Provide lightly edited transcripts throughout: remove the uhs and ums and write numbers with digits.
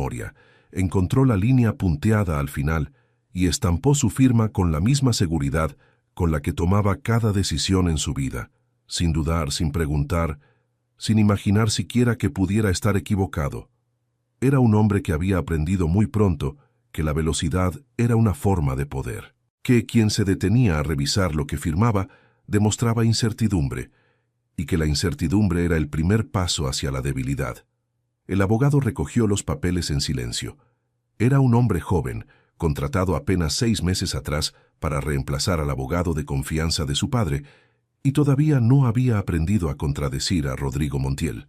memoria, encontró la línea punteada al final y estampó su firma con la misma seguridad con la que tomaba cada decisión en su vida, sin dudar, sin preguntar, sin imaginar siquiera que pudiera estar equivocado. Era un hombre que había aprendido muy pronto que la velocidad era una forma de poder, que quien se detenía a revisar lo que firmaba demostraba incertidumbre, y que la incertidumbre era el primer paso hacia la debilidad. El abogado recogió los papeles en silencio. Era un hombre joven, contratado apenas 6 meses atrás para reemplazar al abogado de confianza de su padre, y todavía no había aprendido a contradecir a Rodrigo Montiel.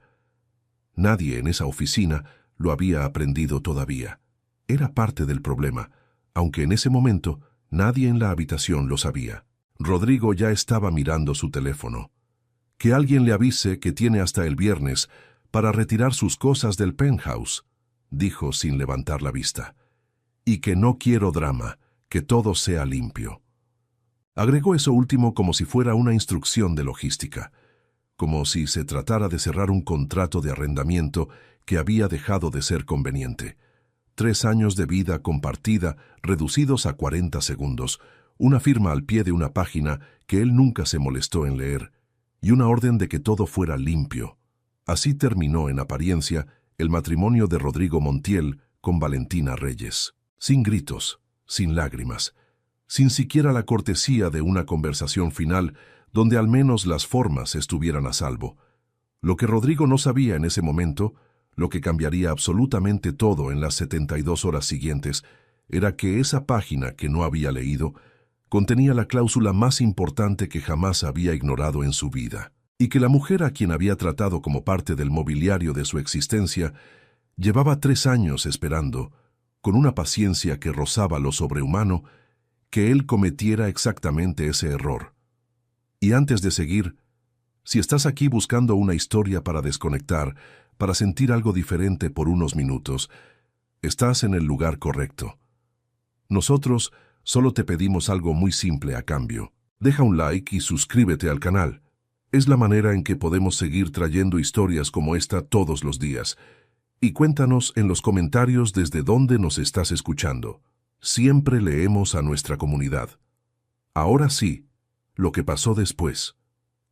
Nadie en esa oficina lo había aprendido todavía. Era parte del problema, aunque en ese momento nadie en la habitación lo sabía. Rodrigo ya estaba mirando su teléfono. Que alguien le avise que tiene hasta el viernes para retirar sus cosas del penthouse, dijo sin levantar la vista. Y que no quiero drama, que todo sea limpio. Agregó eso último como si fuera una instrucción de logística, como si se tratara de cerrar un contrato de arrendamiento que había dejado de ser conveniente. 3 años de vida compartida reducidos a 40 segundos, una firma al pie de una página que él nunca se molestó en leer, y una orden de que todo fuera limpio. Así terminó en apariencia el matrimonio de Rodrigo Montiel con Valentina Reyes. Sin gritos, sin lágrimas, sin siquiera la cortesía de una conversación final donde al menos las formas estuvieran a salvo. Lo que Rodrigo no sabía en ese momento, lo que cambiaría absolutamente todo en las 72 horas siguientes, era que esa página que no había leído contenía la cláusula más importante que jamás había ignorado en su vida, y que la mujer a quien había tratado como parte del mobiliario de su existencia llevaba 3 años esperando, con una paciencia que rozaba lo sobrehumano, que él cometiera exactamente ese error. Y antes de seguir, si estás aquí buscando una historia para desconectar, para sentir algo diferente por unos minutos, estás en el lugar correcto. Nosotros solo te pedimos algo muy simple a cambio. Deja un like y suscríbete al canal. Es la manera en que podemos seguir trayendo historias como esta todos los días. Y cuéntanos en los comentarios desde dónde nos estás escuchando. Siempre leemos a nuestra comunidad. Ahora sí, lo que pasó después.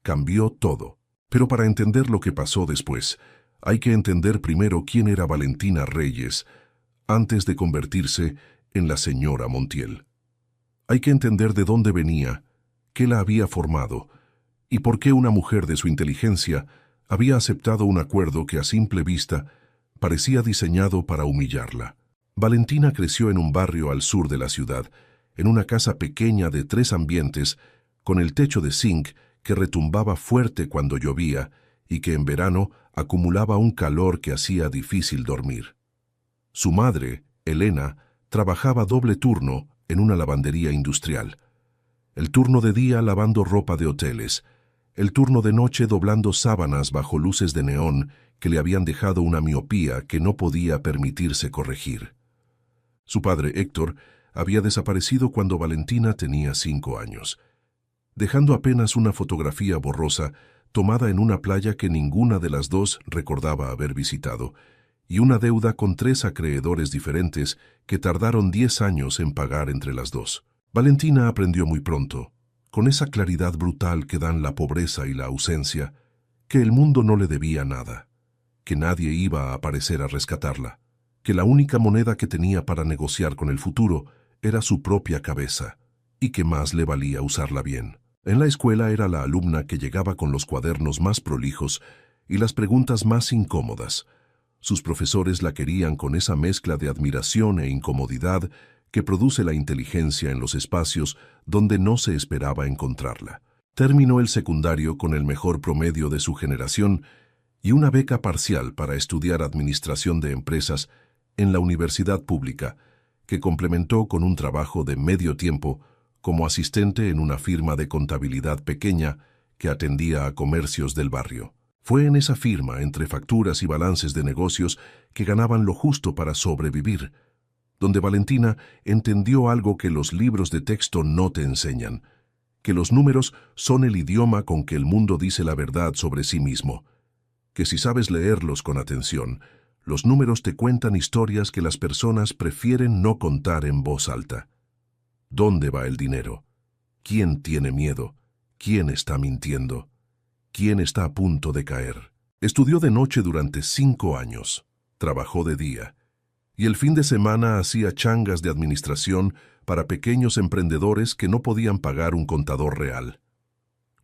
Cambió todo. Pero para entender lo que pasó después, hay que entender primero quién era Valentina Reyes, antes de convertirse en la señora Montiel. Hay que entender de dónde venía, qué la había formado, y por qué una mujer de su inteligencia había aceptado un acuerdo que a simple vista parecía diseñado para humillarla. Valentina creció en un barrio al sur de la ciudad, en una casa pequeña de 3 ambientes, con el techo de zinc que retumbaba fuerte cuando llovía y que en verano acumulaba un calor que hacía difícil dormir. Su madre, Elena, trabajaba doble turno en una lavandería industrial. El turno de día lavando ropa de hoteles, el turno de noche doblando sábanas bajo luces de neón que le habían dejado una miopía que no podía permitirse corregir. Su padre, Héctor, había desaparecido cuando Valentina tenía 5 años, dejando apenas una fotografía borrosa tomada en una playa que ninguna de las dos recordaba haber visitado, y una deuda con 3 acreedores diferentes que tardaron 10 años en pagar entre las dos. Valentina aprendió muy pronto, con esa claridad brutal que dan la pobreza y la ausencia, que el mundo no le debía nada, que nadie iba a aparecer a rescatarla, que la única moneda que tenía para negociar con el futuro era su propia cabeza, y que más le valía usarla bien. En la escuela era la alumna que llegaba con los cuadernos más prolijos y las preguntas más incómodas. Sus profesores la querían con esa mezcla de admiración e incomodidad que produce la inteligencia en los espacios donde no se esperaba encontrarla. Terminó el secundario con el mejor promedio de su generación y una beca parcial para estudiar administración de empresas en la universidad pública, que complementó con un trabajo de medio tiempo como asistente en una firma de contabilidad pequeña que atendía a comercios del barrio. Fue en esa firma, entre facturas y balances de negocios, que ganaban lo justo para sobrevivir, donde Valentina entendió algo que los libros de texto no te enseñan, que los números son el idioma con que el mundo dice la verdad sobre sí mismo, que si sabes leerlos con atención, Los números te cuentan historias que las personas prefieren no contar en voz alta. ¿Dónde va el dinero? ¿Quién tiene miedo? ¿Quién está mintiendo? ¿Quién está a punto de caer? Estudió de noche durante 5 años, trabajó de día, y el fin de semana hacía changas de administración para pequeños emprendedores que no podían pagar un contador real.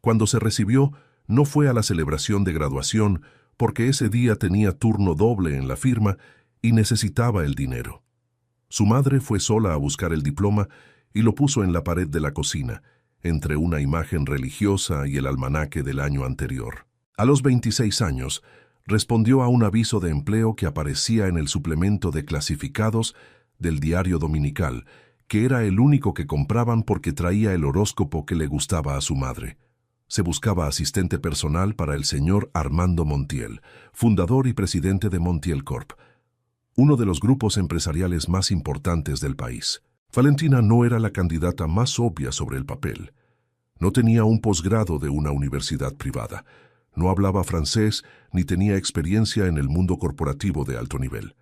Cuando se recibió, no fue a la celebración de graduación porque ese día tenía turno doble en la firma y necesitaba el dinero. Su madre fue sola a buscar el diploma y lo puso en la pared de la cocina, entre una imagen religiosa y el almanaque del año anterior. A los 26 años, respondió a un aviso de empleo que aparecía en el suplemento de clasificados del diario dominical, que era el único que compraban porque traía el horóscopo que le gustaba a su madre. Se buscaba asistente personal para el señor Armando Montiel, fundador y presidente de Montiel Corp, uno de los grupos empresariales más importantes del país. Valentina no era la candidata más obvia sobre el papel. No tenía un posgrado de una universidad privada, no hablaba francés ni tenía experiencia en el mundo corporativo de alto nivel.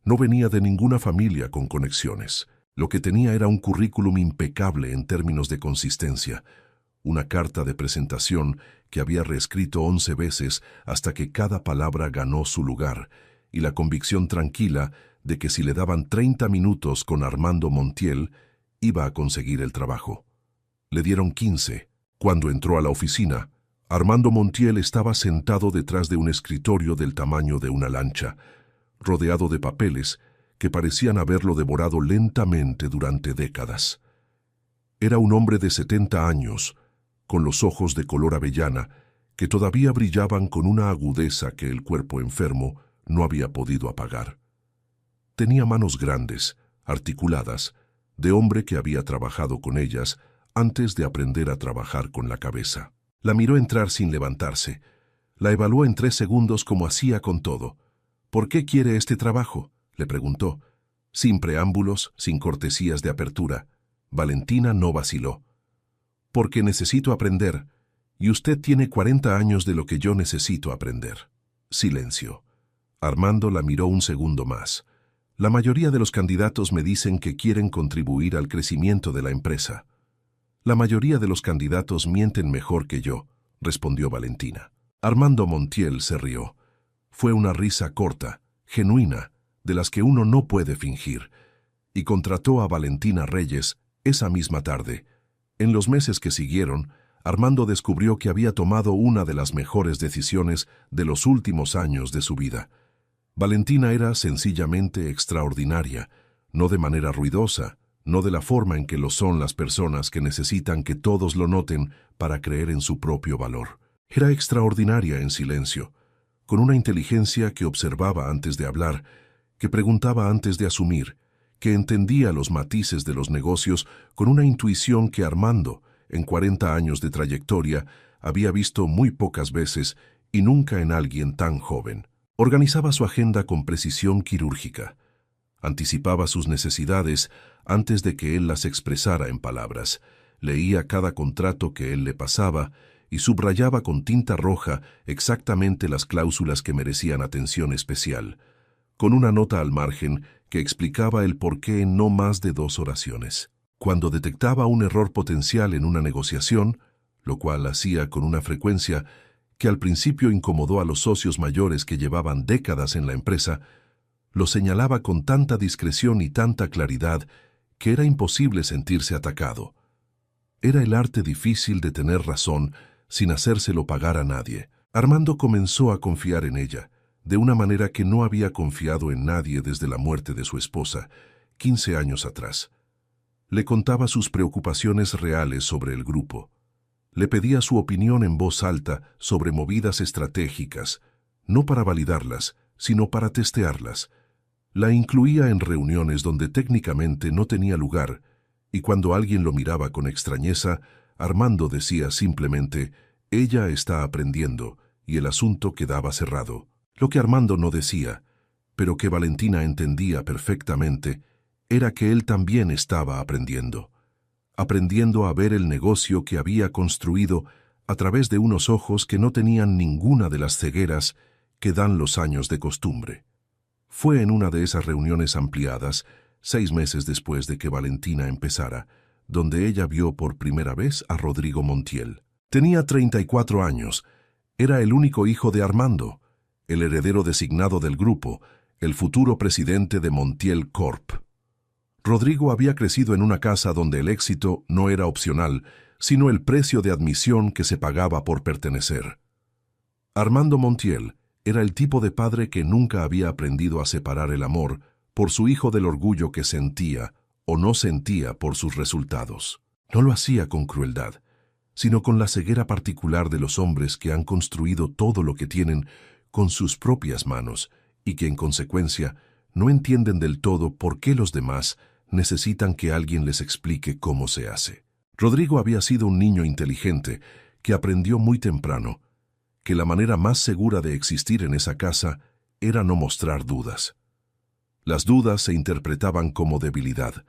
No venía de ninguna familia con conexiones. Lo que tenía era un currículum impecable en términos de consistencia, una carta de presentación que había reescrito 11 veces hasta que cada palabra ganó su lugar, y la convicción tranquila de que si le daban 30 minutos con Armando Montiel, iba a conseguir el trabajo. Le dieron 15. Cuando entró a la oficina, Armando Montiel estaba sentado detrás de un escritorio del tamaño de una lancha, rodeado de papeles que parecían haberlo devorado lentamente durante décadas. Era un hombre de 70 años, con los ojos de color avellana, que todavía brillaban con una agudeza que el cuerpo enfermo no había podido apagar. Tenía manos grandes, articuladas, de hombre que había trabajado con ellas antes de aprender a trabajar con la cabeza. La miró entrar sin levantarse. La evaluó en 3 segundos como hacía con todo. ¿Por qué quiere este trabajo?, le preguntó. Sin preámbulos, sin cortesías de apertura. Valentina no vaciló. Porque necesito aprender, y usted tiene 40 años de lo que yo necesito aprender. Silencio. Armando la miró un segundo más. La mayoría de los candidatos me dicen que quieren contribuir al crecimiento de la empresa. La mayoría de los candidatos mienten mejor que yo, respondió Valentina. Armando Montiel se rió. Fue una risa corta, genuina, de las que uno no puede fingir, y contrató a Valentina Reyes esa misma tarde. En los meses que siguieron, Armando descubrió que había tomado una de las mejores decisiones de los últimos años de su vida. Valentina era sencillamente extraordinaria, no de manera ruidosa, no de la forma en que lo son las personas que necesitan que todos lo noten para creer en su propio valor. Era extraordinaria en silencio, con una inteligencia que observaba antes de hablar, que preguntaba antes de asumir, que entendía los matices de los negocios con una intuición que Armando, en 40 años de trayectoria, había visto muy pocas veces y nunca en alguien tan joven. Organizaba su agenda con precisión quirúrgica. Anticipaba sus necesidades antes de que él las expresara en palabras. Leía cada contrato que él le pasaba y subrayaba con tinta roja exactamente las cláusulas que merecían atención especial, con una nota al margen que explicaba el porqué en no más de 2 oraciones. Cuando detectaba un error potencial en una negociación, lo cual hacía con una frecuencia que al principio incomodó a los socios mayores que llevaban décadas en la empresa, lo señalaba con tanta discreción y tanta claridad que era imposible sentirse atacado. Era el arte difícil de tener razón sin hacérselo pagar a nadie. Armando comenzó a confiar en ella, de una manera que no había confiado en nadie desde la muerte de su esposa, 15 años atrás. Le contaba sus preocupaciones reales sobre el grupo. Le pedía su opinión en voz alta sobre movidas estratégicas, no para validarlas, sino para testearlas. La incluía en reuniones donde técnicamente no tenía lugar, y cuando alguien lo miraba con extrañeza, Armando decía simplemente, «Ella está aprendiendo», y el asunto quedaba cerrado. Lo que Armando no decía, pero que Valentina entendía perfectamente, era que él también estaba aprendiendo a ver el negocio que había construido a través de unos ojos que no tenían ninguna de las cegueras que dan los años de costumbre. Fue en una de esas reuniones ampliadas, 6 meses después de que Valentina empezara, donde ella vio por primera vez a Rodrigo Montiel. Tenía 34 años, era el único hijo de Armando, el heredero designado del grupo, el futuro presidente de Montiel Corp. Rodrigo había crecido en una casa donde el éxito no era opcional, sino el precio de admisión que se pagaba por pertenecer. Armando Montiel era el tipo de padre que nunca había aprendido a separar el amor por su hijo del orgullo que sentía o no sentía por sus resultados. No lo hacía con crueldad, sino con la ceguera particular de los hombres que han construido todo lo que tienen con sus propias manos y que en consecuencia no entienden del todo por qué los demás necesitan que alguien les explique cómo se hace. Rodrigo había sido un niño inteligente que aprendió muy temprano que la manera más segura de existir en esa casa era no mostrar dudas. Las dudas se interpretaban como debilidad,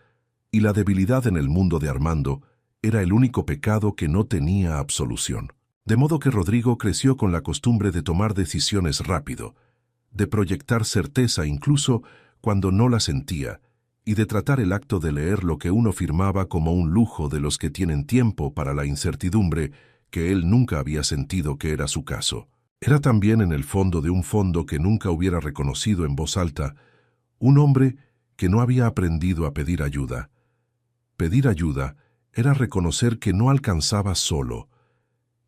y la debilidad en el mundo de Armando era el único pecado que no tenía absolución. De modo que Rodrigo creció con la costumbre de tomar decisiones rápido, de proyectar certeza incluso cuando no la sentía, y de tratar el acto de leer lo que uno firmaba como un lujo de los que tienen tiempo para la incertidumbre que él nunca había sentido que era su caso. Era también en el fondo de un fondo que nunca hubiera reconocido en voz alta, un hombre que no había aprendido a pedir ayuda. Pedir ayuda era reconocer que no alcanzaba solo,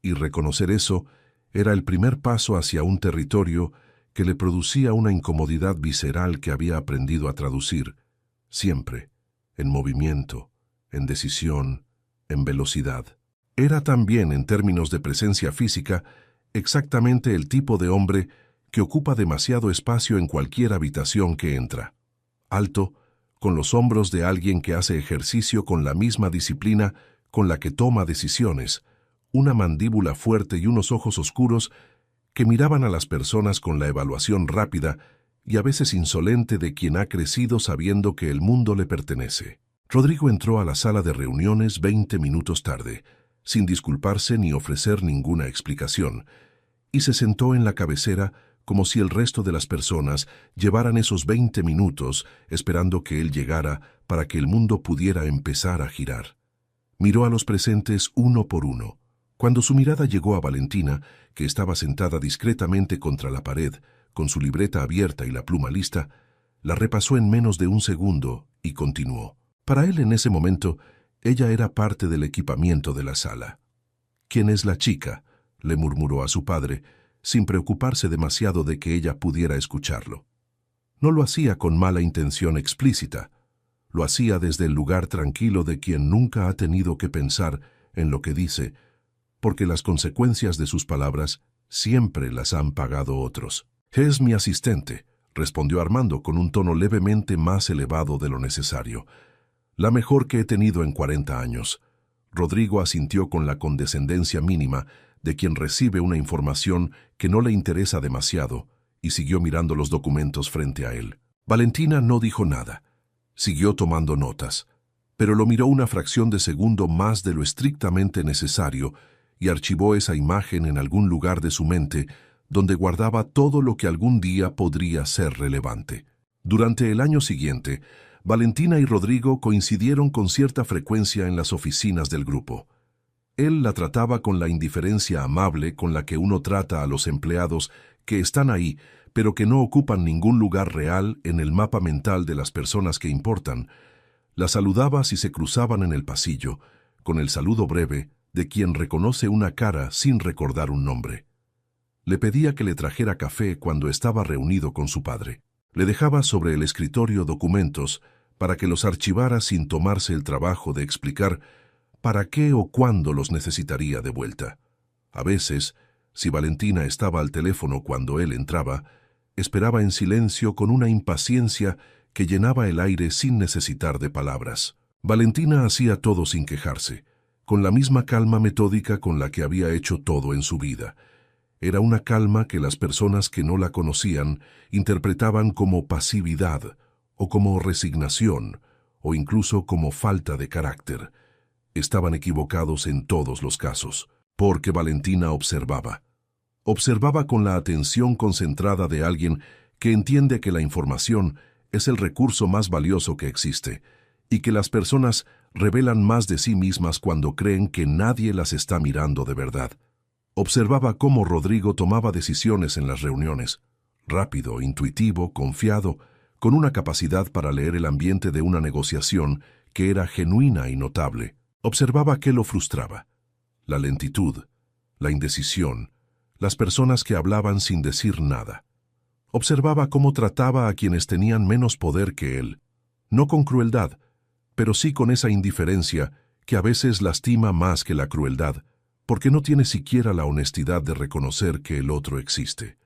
y reconocer eso era el primer paso hacia un territorio que le producía una incomodidad visceral que había aprendido a traducir, siempre, en movimiento, en decisión, en velocidad. Era también, en términos de presencia física, exactamente el tipo de hombre que ocupa demasiado espacio en cualquier habitación que entra. Alto, con los hombros de alguien que hace ejercicio con la misma disciplina con la que toma decisiones, una mandíbula fuerte y unos ojos oscuros que miraban a las personas con la evaluación rápida y a veces insolente de quien ha crecido sabiendo que el mundo le pertenece. Rodrigo entró a la sala de reuniones 20 minutos tarde, sin disculparse ni ofrecer ninguna explicación, y se sentó en la cabecera como si el resto de las personas llevaran esos 20 minutos esperando que él llegara para que el mundo pudiera empezar a girar. Miró a los presentes uno por uno. Cuando su mirada llegó a Valentina, que estaba sentada discretamente contra la pared, con su libreta abierta y la pluma lista, la repasó en menos de un segundo y continuó. Para él en ese momento, ella era parte del equipamiento de la sala. «¿Quién es la chica?», le murmuró a su padre, sin preocuparse demasiado de que ella pudiera escucharlo. No lo hacía con mala intención explícita, lo hacía desde el lugar tranquilo de quien nunca ha tenido que pensar en lo que dice, porque las consecuencias de sus palabras siempre las han pagado otros. «Es mi asistente», respondió Armando con un tono levemente más elevado de lo necesario. «La mejor que he tenido en 40 años». Rodrigo asintió con la condescendencia mínima de quien recibe una información que no le interesa demasiado y siguió mirando los documentos frente a él. Valentina no dijo nada. Siguió tomando notas, pero lo miró una fracción de segundo más de lo estrictamente necesario y archivó esa imagen en algún lugar de su mente donde guardaba todo lo que algún día podría ser relevante. Durante el año siguiente, Valentina y Rodrigo coincidieron con cierta frecuencia en las oficinas del grupo. Él la trataba con la indiferencia amable con la que uno trata a los empleados que están ahí, pero que no ocupan ningún lugar real en el mapa mental de las personas que importan. La saludaba si se cruzaban en el pasillo, con el saludo breve de quien reconoce una cara sin recordar un nombre. Le pedía que le trajera café cuando estaba reunido con su padre. Le dejaba sobre el escritorio documentos para que los archivara sin tomarse el trabajo de explicar para qué o cuándo los necesitaría de vuelta. A veces, si Valentina estaba al teléfono cuando él entraba, esperaba en silencio con una impaciencia que llenaba el aire sin necesitar de palabras. Valentina hacía todo sin quejarse, con la misma calma metódica con la que había hecho todo en su vida. Era una calma que las personas que no la conocían interpretaban como pasividad, o como resignación, o incluso como falta de carácter. Estaban equivocados en todos los casos, porque Valentina observaba. Observaba con la atención concentrada de alguien que entiende que la información es el recurso más valioso que existe y que las personas revelan más de sí mismas cuando creen que nadie las está mirando de verdad. Observaba cómo Rodrigo tomaba decisiones en las reuniones, rápido, intuitivo, confiado, con una capacidad para leer el ambiente de una negociación que era genuina y notable. Observaba qué lo frustraba: la lentitud, la indecisión, las personas que hablaban sin decir nada. Observaba cómo trataba a quienes tenían menos poder que él, no con crueldad, pero sí con esa indiferencia que a veces lastima más que la crueldad, porque no tiene siquiera la honestidad de reconocer que el otro existe.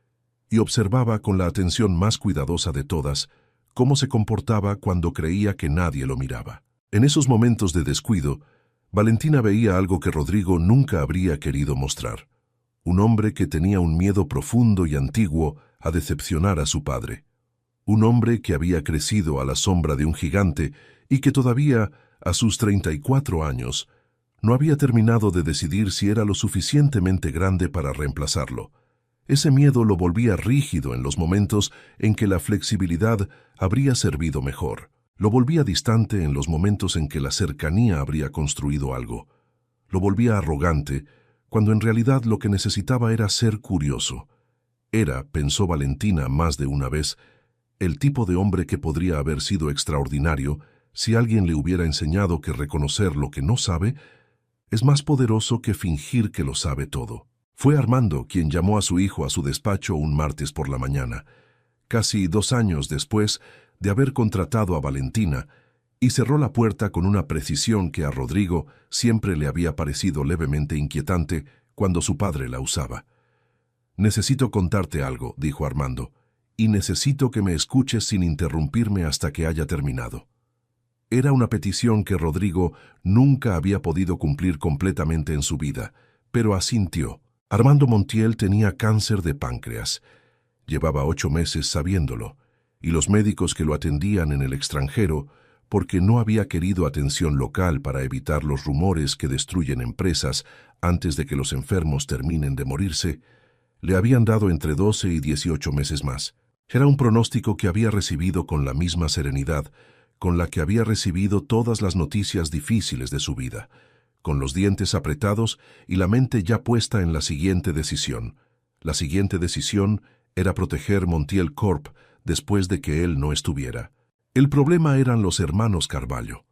Y observaba con la atención más cuidadosa de todas cómo se comportaba cuando creía que nadie lo miraba. En esos momentos de descuido, Valentina veía algo que Rodrigo nunca habría querido mostrar: un hombre que tenía un miedo profundo y antiguo a decepcionar a su padre. Un hombre que había crecido a la sombra de un gigante y que todavía, a sus 34 años, no había terminado de decidir si era lo suficientemente grande para reemplazarlo. Ese miedo lo volvía rígido en los momentos en que la flexibilidad habría servido mejor. Lo volvía distante en los momentos en que la cercanía habría construido algo. Lo volvía arrogante cuando en realidad lo que necesitaba era ser curioso. Era, pensó Valentina más de una vez, el tipo de hombre que podría haber sido extraordinario si alguien le hubiera enseñado que reconocer lo que no sabe es más poderoso que fingir que lo sabe todo. Fue Armando quien llamó a su hijo a su despacho un martes por la mañana, casi 2 años después de haber contratado a Valentina, y cerró la puerta con una precisión que a Rodrigo siempre le había parecido levemente inquietante cuando su padre la usaba. «Necesito contarte algo», dijo Armando, «y necesito que me escuches sin interrumpirme hasta que haya terminado». Era una petición que Rodrigo nunca había podido cumplir completamente en su vida, pero asintió. Armando Montiel tenía cáncer de páncreas. Llevaba 8 meses sabiéndolo, y los médicos que lo atendían en el extranjero, porque no había querido atención local para evitar los rumores que destruyen empresas antes de que los enfermos terminen de morirse, le habían dado entre 12 y 18 meses más. Era un pronóstico que había recibido con la misma serenidad con la que había recibido todas las noticias difíciles de su vida, con los dientes apretados y la mente ya puesta en la siguiente decisión. La siguiente decisión era proteger Montiel Corp después de que él no estuviera. El problema eran los hermanos Carvalho,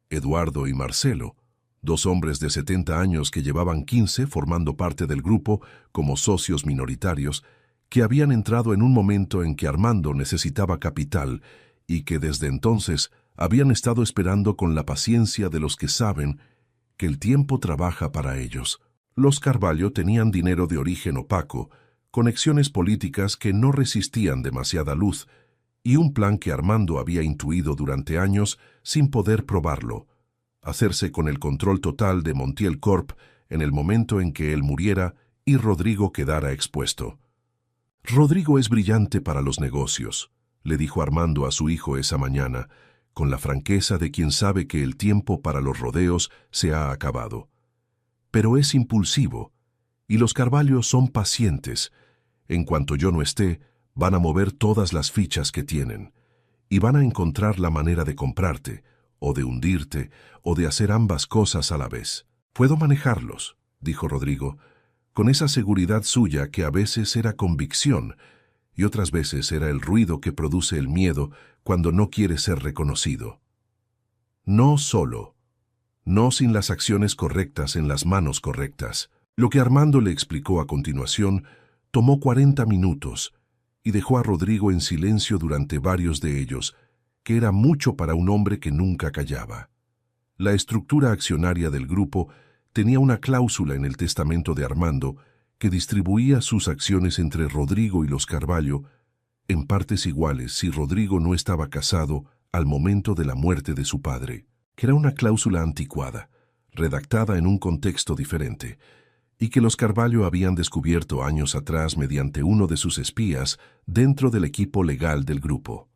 Eduardo y Marcelo, 2 hombres de 70 años que llevaban 15 formando parte del grupo como socios minoritarios, que habían entrado en un momento en que Armando necesitaba capital y que desde entonces habían estado esperando con la paciencia de los que saben que el tiempo trabaja para ellos. Los Carvalho tenían dinero de origen opaco, conexiones políticas que no resistían demasiada luz y un plan que Armando había intuido durante años sin poder probarlo: hacerse con el control total de Montiel Corp en el momento en que él muriera y Rodrigo quedara expuesto. «Rodrigo es brillante para los negocios», le dijo Armando a su hijo esa mañana, con la franqueza de quien sabe que el tiempo para los rodeos se ha acabado. «Pero es impulsivo, y los Carvalho son pacientes. En cuanto yo no esté, van a mover todas las fichas que tienen, y van a encontrar la manera de comprarte, o de hundirte, o de hacer ambas cosas a la vez. Puedo manejarlos», dijo Rodrigo, con esa seguridad suya que a veces era convicción, y otras veces era el ruido que produce el miedo cuando no quiere ser reconocido. No solo, no sin las acciones correctas en las manos correctas. Lo que Armando le explicó a continuación tomó 40 minutos y dejó a Rodrigo en silencio durante varios de ellos, que era mucho para un hombre que nunca callaba. La estructura accionaria del grupo tenía una cláusula en el testamento de Armando que distribuía sus acciones entre Rodrigo y los Carvalho en partes iguales si Rodrigo no estaba casado al momento de la muerte de su padre, que era una cláusula anticuada, redactada en un contexto diferente, y que los Carvalho habían descubierto años atrás mediante uno de sus espías dentro del equipo legal del grupo.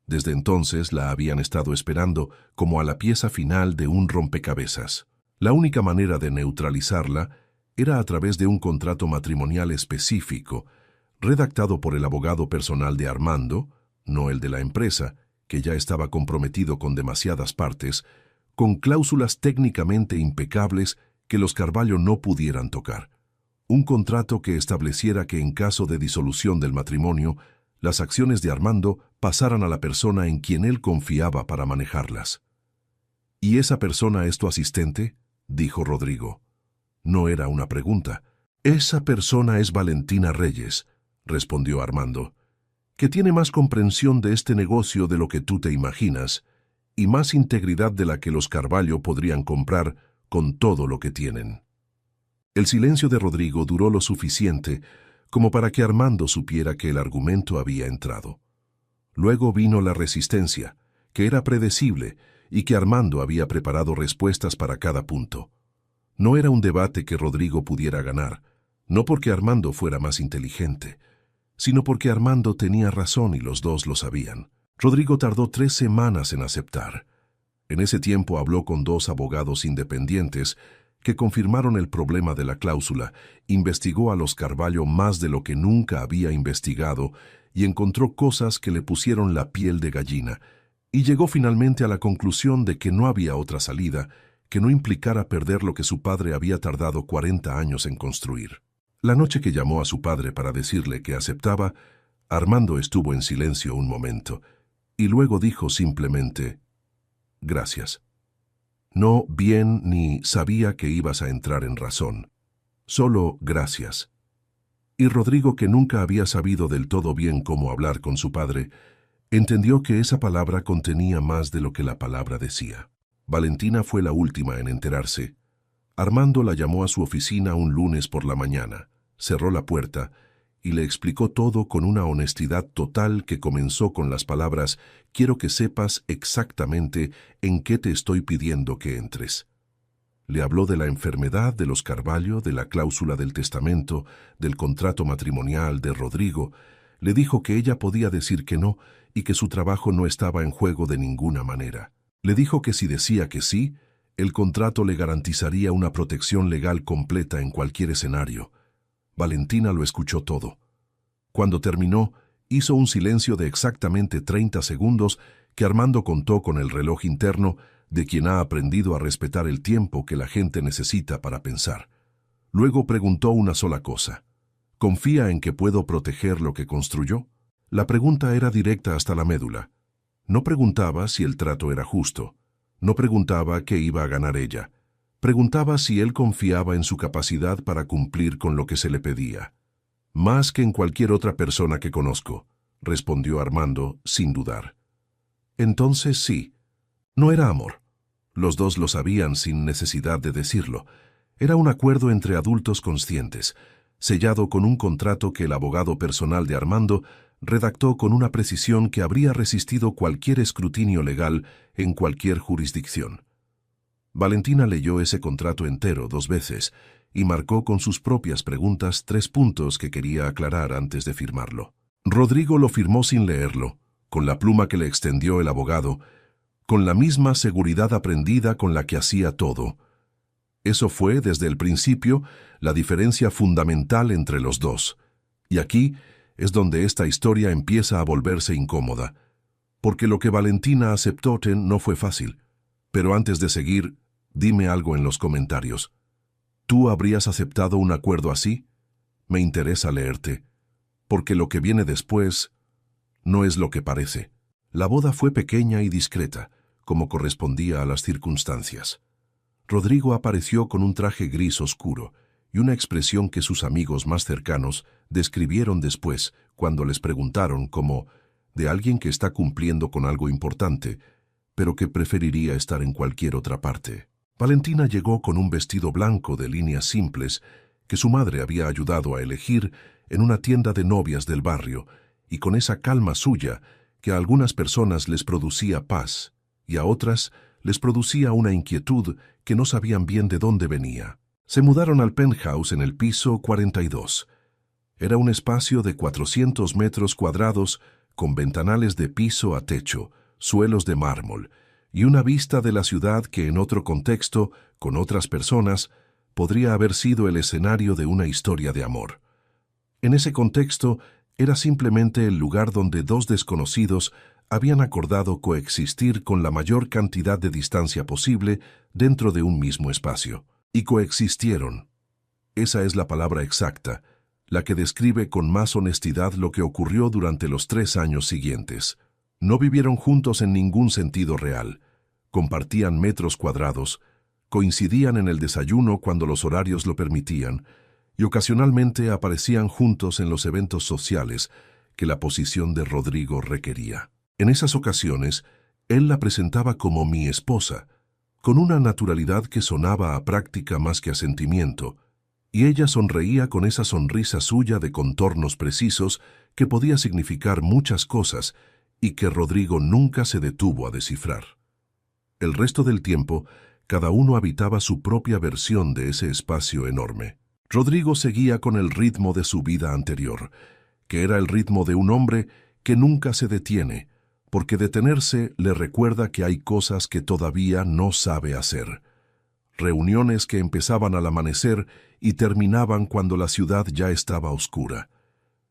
Desde entonces la habían estado esperando como a la pieza final de un rompecabezas. La única manera de neutralizarla era a través de un contrato matrimonial específico, redactado por el abogado personal de Armando, no el de la empresa, que ya estaba comprometido con demasiadas partes, con cláusulas técnicamente impecables que los Carvalho no pudieran tocar. Un contrato que estableciera que en caso de disolución del matrimonio, las acciones de Armando pasaran a la persona en quien él confiaba para manejarlas. ¿Y esa persona es tu asistente?, dijo Rodrigo. No era una pregunta. Esa persona es Valentina Reyes, respondió Armando, que tiene más comprensión de este negocio de lo que tú te imaginas, y más integridad de la que los Carvalho podrían comprar con todo lo que tienen. El silencio de Rodrigo duró lo suficiente como para que Armando supiera que el argumento había entrado. Luego vino la resistencia, que era predecible y que Armando había preparado respuestas para cada punto. No era un debate que Rodrigo pudiera ganar, no porque Armando fuera más inteligente, sino porque Armando tenía razón y los dos lo sabían. Rodrigo tardó 3 semanas en aceptar. En ese tiempo habló con 2 abogados independientes que confirmaron el problema de la cláusula, investigó a los Carvalho más de lo que nunca había investigado y encontró cosas que le pusieron la piel de gallina, y llegó finalmente a la conclusión de que no había otra salida que no implicara perder lo que su padre había tardado 40 años en construir. La noche que llamó a su padre para decirle que aceptaba, Armando estuvo en silencio un momento, y luego dijo simplemente: «Gracias. No bien ni sabía que ibas a entrar en razón. Solo gracias». Y Rodrigo, que nunca había sabido del todo bien cómo hablar con su padre, entendió que esa palabra contenía más de lo que la palabra decía. Valentina fue la última en enterarse. Armando la llamó a su oficina un lunes por la mañana, cerró la puerta y le explicó todo con una honestidad total que comenzó con las palabras: «Quiero que sepas exactamente en qué te estoy pidiendo que entres». Le habló de la enfermedad de los Carvalho, de la cláusula del testamento, del contrato matrimonial de Rodrigo. Le dijo que ella podía decir que no y que su trabajo no estaba en juego de ninguna manera. Le dijo que si decía que sí, el contrato le garantizaría una protección legal completa en cualquier escenario. Valentina lo escuchó todo. Cuando terminó, hizo un silencio de exactamente 30 segundos que Armando contó con el reloj interno de quien ha aprendido a respetar el tiempo que la gente necesita para pensar. Luego preguntó una sola cosa: ¿confía en que puedo proteger lo que construyó? La pregunta era directa hasta la médula. No preguntaba si el trato era justo. No preguntaba qué iba a ganar ella. Preguntaba si él confiaba en su capacidad para cumplir con lo que se le pedía. «Más que en cualquier otra persona que conozco», respondió Armando, sin dudar. Entonces sí. No era amor. Los dos lo sabían sin necesidad de decirlo. Era un acuerdo entre adultos conscientes, sellado con un contrato que el abogado personal de Armando redactó con una precisión que habría resistido cualquier escrutinio legal en cualquier jurisdicción. Valentina leyó ese contrato entero 2 veces y marcó con sus propias preguntas 3 puntos que quería aclarar antes de firmarlo. Rodrigo lo firmó sin leerlo, con la pluma que le extendió el abogado, con la misma seguridad aprendida con la que hacía todo. Eso fue, desde el principio, la diferencia fundamental entre los dos. Y aquí es donde esta historia empieza a volverse incómoda, porque lo que Valentina aceptó no fue fácil. Pero antes de seguir, dime algo en los comentarios. ¿Tú habrías aceptado un acuerdo así? Me interesa leerte, porque lo que viene después no es lo que parece. La boda fue pequeña y discreta, como correspondía a las circunstancias. Rodrigo apareció con un traje gris oscuro y una expresión que sus amigos más cercanos describieron después cuando les preguntaron como de alguien que está cumpliendo con algo importante, pero que preferiría estar en cualquier otra parte. Valentina llegó con un vestido blanco de líneas simples que su madre había ayudado a elegir en una tienda de novias del barrio, y con esa calma suya que a algunas personas les producía paz y a otras les producía una inquietud que no sabían bien de dónde venía. Se mudaron al penthouse en el piso 42. Era un espacio de 400 metros cuadrados con ventanales de piso a techo, suelos de mármol y una vista de la ciudad que en otro contexto, con otras personas, podría haber sido el escenario de una historia de amor. En ese contexto, era simplemente el lugar donde dos desconocidos habían acordado coexistir con la mayor cantidad de distancia posible dentro de un mismo espacio. Y coexistieron. Esa es la palabra exacta, la que describe con más honestidad lo que ocurrió durante los 3 años siguientes. No vivieron juntos en ningún sentido real. Compartían metros cuadrados, coincidían en el desayuno cuando los horarios lo permitían, y ocasionalmente aparecían juntos en los eventos sociales que la posición de Rodrigo requería. En esas ocasiones, él la presentaba como mi esposa, con una naturalidad que sonaba a práctica más que a sentimiento, y ella sonreía con esa sonrisa suya de contornos precisos que podía significar muchas cosas y que Rodrigo nunca se detuvo a descifrar. El resto del tiempo, cada uno habitaba su propia versión de ese espacio enorme. Rodrigo seguía con el ritmo de su vida anterior, que era el ritmo de un hombre que nunca se detiene, porque detenerse le recuerda que hay cosas que todavía no sabe hacer. Reuniones que empezaban al amanecer y terminaban cuando la ciudad ya estaba oscura.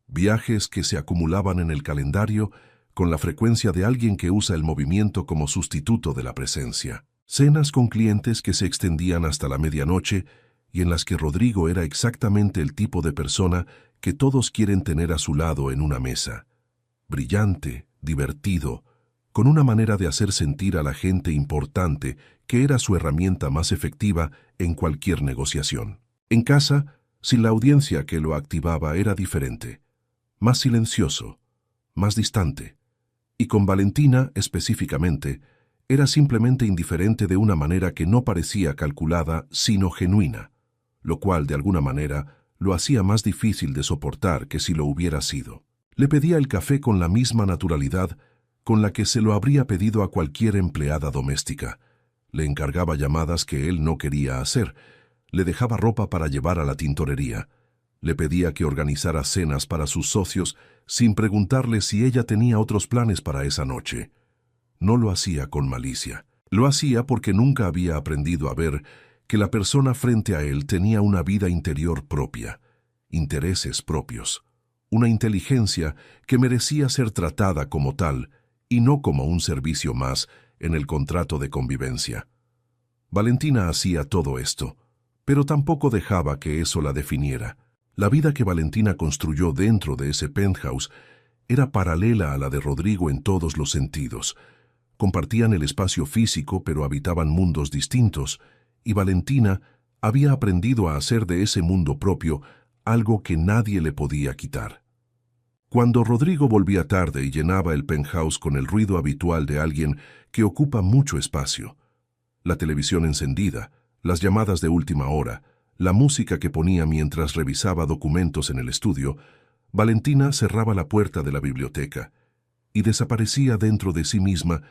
Viajes que se acumulaban en el calendario con la frecuencia de alguien que usa el movimiento como sustituto de la presencia. Cenas con clientes que se extendían hasta la medianoche y en las que Rodrigo era exactamente el tipo de persona que todos quieren tener a su lado en una mesa. Brillante, divertido, con una manera de hacer sentir a la gente importante que era su herramienta más efectiva en cualquier negociación. En casa, sin la audiencia que lo activaba era diferente, más silencioso, más distante. Y con Valentina, específicamente, era simplemente indiferente de una manera que no parecía calculada, sino genuina, lo cual, de alguna manera, lo hacía más difícil de soportar que si lo hubiera sido. Le pedía el café con la misma naturalidad con la que se lo habría pedido a cualquier empleada doméstica. Le encargaba llamadas que él no quería hacer, le dejaba ropa para llevar a la tintorería, le pedía que organizara cenas para sus socios sin preguntarle si ella tenía otros planes para esa noche. No lo hacía con malicia, lo hacía porque nunca había aprendido a ver que la persona frente a él tenía una vida interior propia, intereses propios, una inteligencia que merecía ser tratada como tal y no como un servicio más en el contrato de convivencia. Valentina hacía todo esto, pero tampoco dejaba que eso la definiera. La vida que Valentina construyó dentro de ese penthouse era paralela a la de Rodrigo en todos los sentidos. Compartían el espacio físico, pero habitaban mundos distintos, y Valentina había aprendido a hacer de ese mundo propio algo que nadie le podía quitar. Cuando Rodrigo volvía tarde y llenaba el penthouse con el ruido habitual de alguien que ocupa mucho espacio, la televisión encendida, las llamadas de última hora, la música que ponía mientras revisaba documentos en el estudio, Valentina cerraba la puerta de la biblioteca y desaparecía dentro de sí misma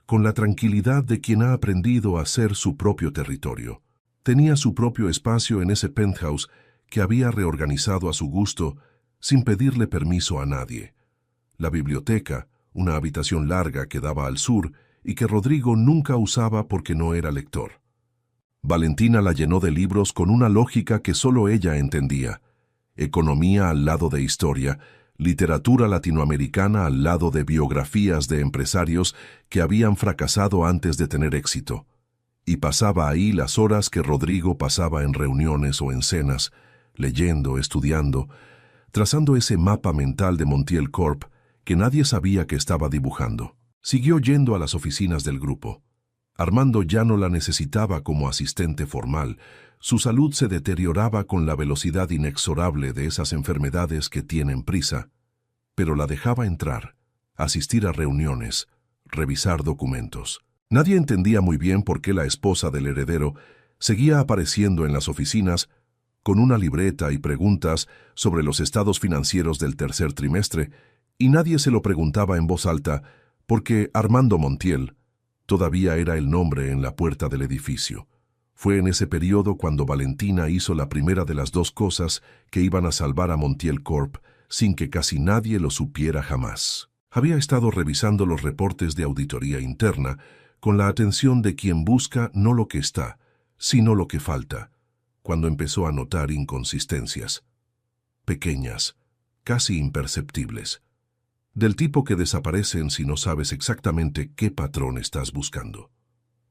con la tranquilidad de quien ha aprendido a ser su propio territorio. Tenía su propio espacio en ese penthouse que había reorganizado a su gusto sin pedirle permiso a nadie. La biblioteca, una habitación larga que daba al sur y que Rodrigo nunca usaba porque no era lector. Valentina la llenó de libros con una lógica que solo ella entendía. Economía al lado de historia, literatura latinoamericana al lado de biografías de empresarios que habían fracasado antes de tener éxito. Y pasaba ahí las horas que Rodrigo pasaba en reuniones o en cenas, leyendo, estudiando, trazando ese mapa mental de Montiel Corp que nadie sabía que estaba dibujando. Siguió yendo a las oficinas del grupo. Armando ya no la necesitaba como asistente formal. Su salud se deterioraba con la velocidad inexorable de esas enfermedades que tienen prisa, pero la dejaba entrar, asistir a reuniones, revisar documentos. Nadie entendía muy bien por qué la esposa del heredero seguía apareciendo en las oficinas con una libreta y preguntas sobre los estados financieros del tercer trimestre, y nadie se lo preguntaba en voz alta porque Armando Montiel todavía era el nombre en la puerta del edificio. Fue en ese periodo cuando Valentina hizo la primera de las dos cosas que iban a salvar a Montiel Corp sin que casi nadie lo supiera jamás. Había estado revisando los reportes de auditoría interna con la atención de quien busca no lo que está, sino lo que falta, cuando empezó a notar inconsistencias. Pequeñas, casi imperceptibles. Del tipo que desaparecen si no sabes exactamente qué patrón estás buscando.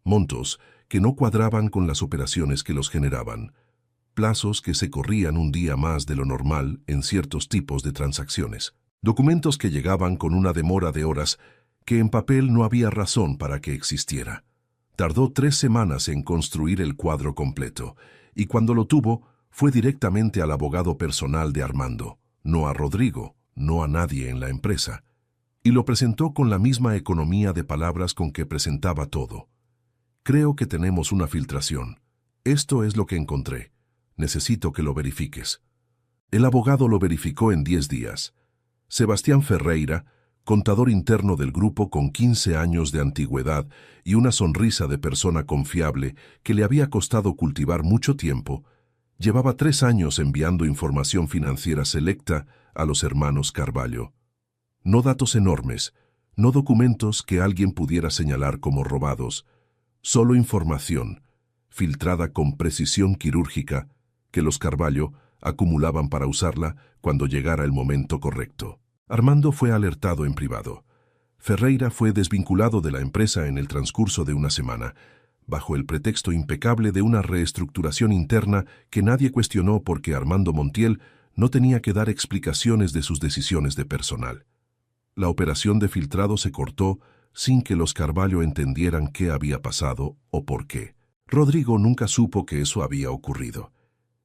Montos que no cuadraban con las operaciones que los generaban. Plazos que se corrían un día más de lo normal en ciertos tipos de transacciones. Documentos que llegaban con una demora de horas que en papel no había razón para que existiera. Tardó 3 semanas en construir el cuadro completo, y cuando lo tuvo, fue directamente al abogado personal de Armando, no a Rodrigo, no a nadie en la empresa, y lo presentó con la misma economía de palabras con que presentaba todo. Creo que tenemos una filtración. Esto es lo que encontré. Necesito que lo verifiques. El abogado lo verificó en 10 días. Sebastián Ferreira, contador interno del grupo con 15 años de antigüedad y una sonrisa de persona confiable que le había costado cultivar mucho tiempo, llevaba 3 años enviando información financiera selecta a los hermanos Carvalho. No datos enormes, no documentos que alguien pudiera señalar como robados, solo información, filtrada con precisión quirúrgica, que los Carvalho acumulaban para usarla cuando llegara el momento correcto. Armando fue alertado en privado. Ferreira fue desvinculado de la empresa en el transcurso de una semana, bajo el pretexto impecable de una reestructuración interna que nadie cuestionó porque Armando Montiel no tenía que dar explicaciones de sus decisiones de personal. La operación de filtrado se cortó sin que los Carvalho entendieran qué había pasado o por qué. Rodrigo nunca supo que eso había ocurrido.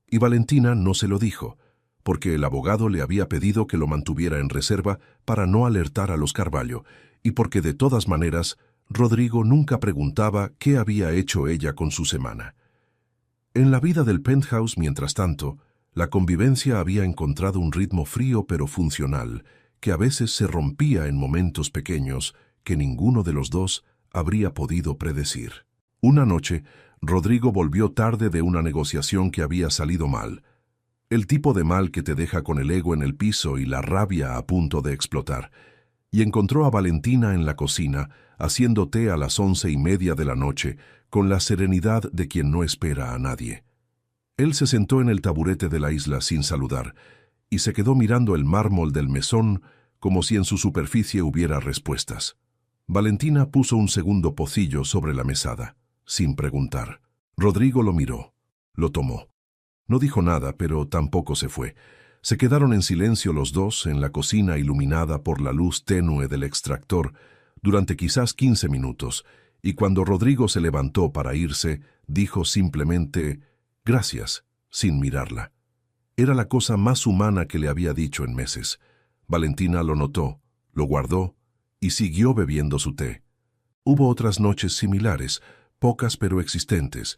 Y Valentina no se lo dijo, porque el abogado le había pedido que lo mantuviera en reserva para no alertar a los Carvalho, y porque de todas maneras Rodrigo nunca preguntaba qué había hecho ella con su semana. En la vida del penthouse, mientras tanto, la convivencia había encontrado un ritmo frío pero funcional, que a veces se rompía en momentos pequeños que ninguno de los dos habría podido predecir. Una noche, Rodrigo volvió tarde de una negociación que había salido mal. El tipo de mal que te deja con el ego en el piso y la rabia a punto de explotar. Y encontró a Valentina en la cocina, haciendo té a las 11:30 de la noche, con la serenidad de quien no espera a nadie. Él se sentó en el taburete de la isla sin saludar, y se quedó mirando el mármol del mesón como si en su superficie hubiera respuestas. Valentina puso un segundo pocillo sobre la mesada, sin preguntar. Rodrigo lo miró, lo tomó. No dijo nada, pero tampoco se fue. Se quedaron en silencio los dos en la cocina iluminada por la luz tenue del extractor durante quizás 15 minutos, y cuando Rodrigo se levantó para irse, dijo simplemente «gracias», sin mirarla. Era la cosa más humana que le había dicho en meses. Valentina lo notó, lo guardó y siguió bebiendo su té. Hubo otras noches similares, pocas pero existentes,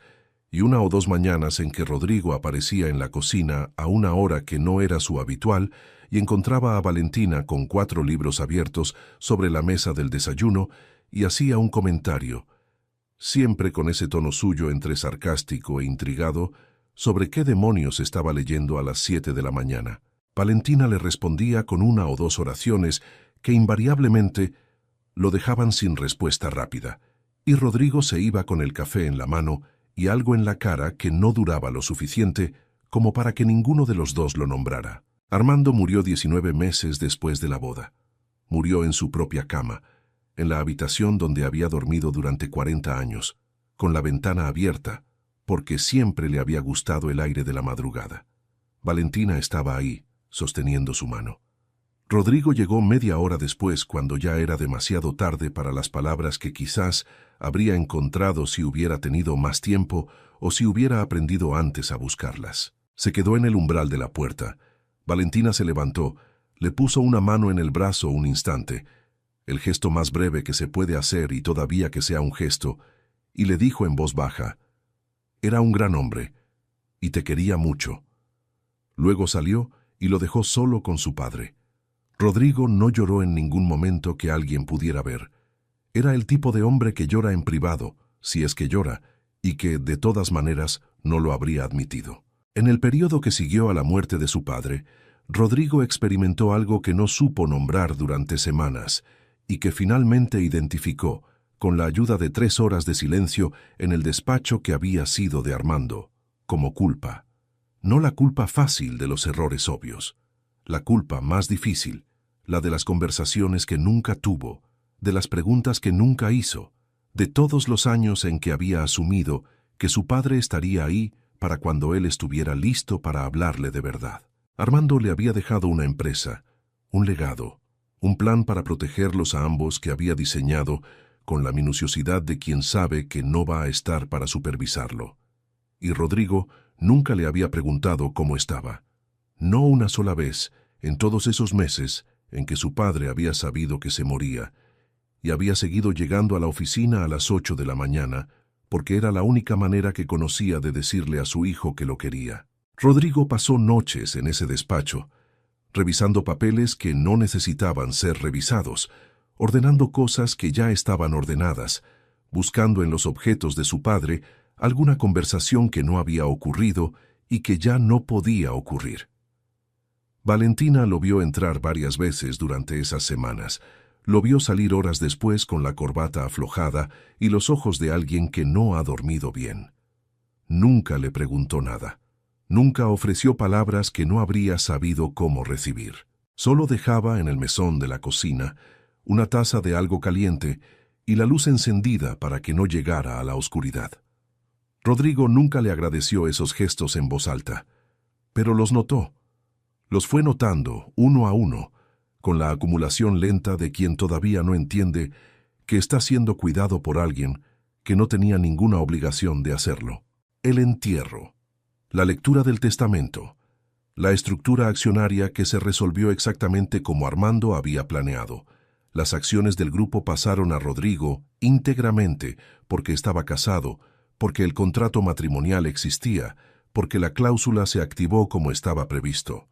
y 1 o 2 mañanas en que Rodrigo aparecía en la cocina a una hora que no era su habitual y encontraba a Valentina con 4 libros abiertos sobre la mesa del desayuno y hacía un comentario, siempre con ese tono suyo entre sarcástico e intrigado, sobre qué demonios estaba leyendo a las 7 de la mañana. Valentina le respondía con 1 o 2 oraciones que invariablemente lo dejaban sin respuesta rápida, y Rodrigo se iba con el café en la mano y algo en la cara que no duraba lo suficiente como para que ninguno de los dos lo nombrara. Armando murió 19 meses después de la boda. Murió en su propia cama, en la habitación donde había dormido durante 40 años, con la ventana abierta, porque siempre le había gustado el aire de la madrugada. Valentina estaba ahí, sosteniendo su mano. Rodrigo llegó media hora después, cuando ya era demasiado tarde para las palabras que quizás habría encontrado si hubiera tenido más tiempo o si hubiera aprendido antes a buscarlas. Se quedó en el umbral de la puerta. Valentina se levantó, le puso una mano en el brazo un instante, el gesto más breve que se puede hacer y todavía que sea un gesto, y le dijo en voz baja, «Era un gran hombre, y te quería mucho». Luego salió y lo dejó solo con su padre. Rodrigo no lloró en ningún momento que alguien pudiera ver. Era el tipo de hombre que llora en privado, si es que llora, y que, de todas maneras, no lo habría admitido. En el período que siguió a la muerte de su padre, Rodrigo experimentó algo que no supo nombrar durante semanas y que finalmente identificó, con la ayuda de 3 horas de silencio en el despacho que había sido de Armando, como culpa. No la culpa fácil de los errores obvios. la culpa más difícil, la de las conversaciones que nunca tuvo, de las preguntas que nunca hizo, de todos los años en que había asumido que su padre estaría ahí para cuando él estuviera listo para hablarle de verdad. Armando le había dejado una empresa, un legado, un plan para protegerlos a ambos que había diseñado con la minuciosidad de quien sabe que no va a estar para supervisarlo. Y Rodrigo nunca le había preguntado cómo estaba. No una sola vez, en todos esos meses en que su padre había sabido que se moría, y había seguido llegando a la oficina a las 8 de la mañana, porque era la única manera que conocía de decirle a su hijo que lo quería. Rodrigo pasó noches en ese despacho, revisando papeles que no necesitaban ser revisados, ordenando cosas que ya estaban ordenadas, buscando en los objetos de su padre alguna conversación que no había ocurrido y que ya no podía ocurrir. Valentina lo vio entrar varias veces durante esas semanas. Lo vio salir horas después con la corbata aflojada y los ojos de alguien que no ha dormido bien. Nunca le preguntó nada. Nunca ofreció palabras que no habría sabido cómo recibir. Solo dejaba en el mesón de la cocina una taza de algo caliente y la luz encendida para que no llegara a la oscuridad. Rodrigo nunca le agradeció esos gestos en voz alta, pero los notó. Los fue notando uno a uno, con la acumulación lenta de quien todavía no entiende que está siendo cuidado por alguien que no tenía ninguna obligación de hacerlo. El entierro, la lectura del testamento, la estructura accionaria que se resolvió exactamente como Armando había planeado. Las acciones del grupo pasaron a Rodrigo íntegramente porque estaba casado, porque el contrato matrimonial existía, porque la cláusula se activó como estaba previsto.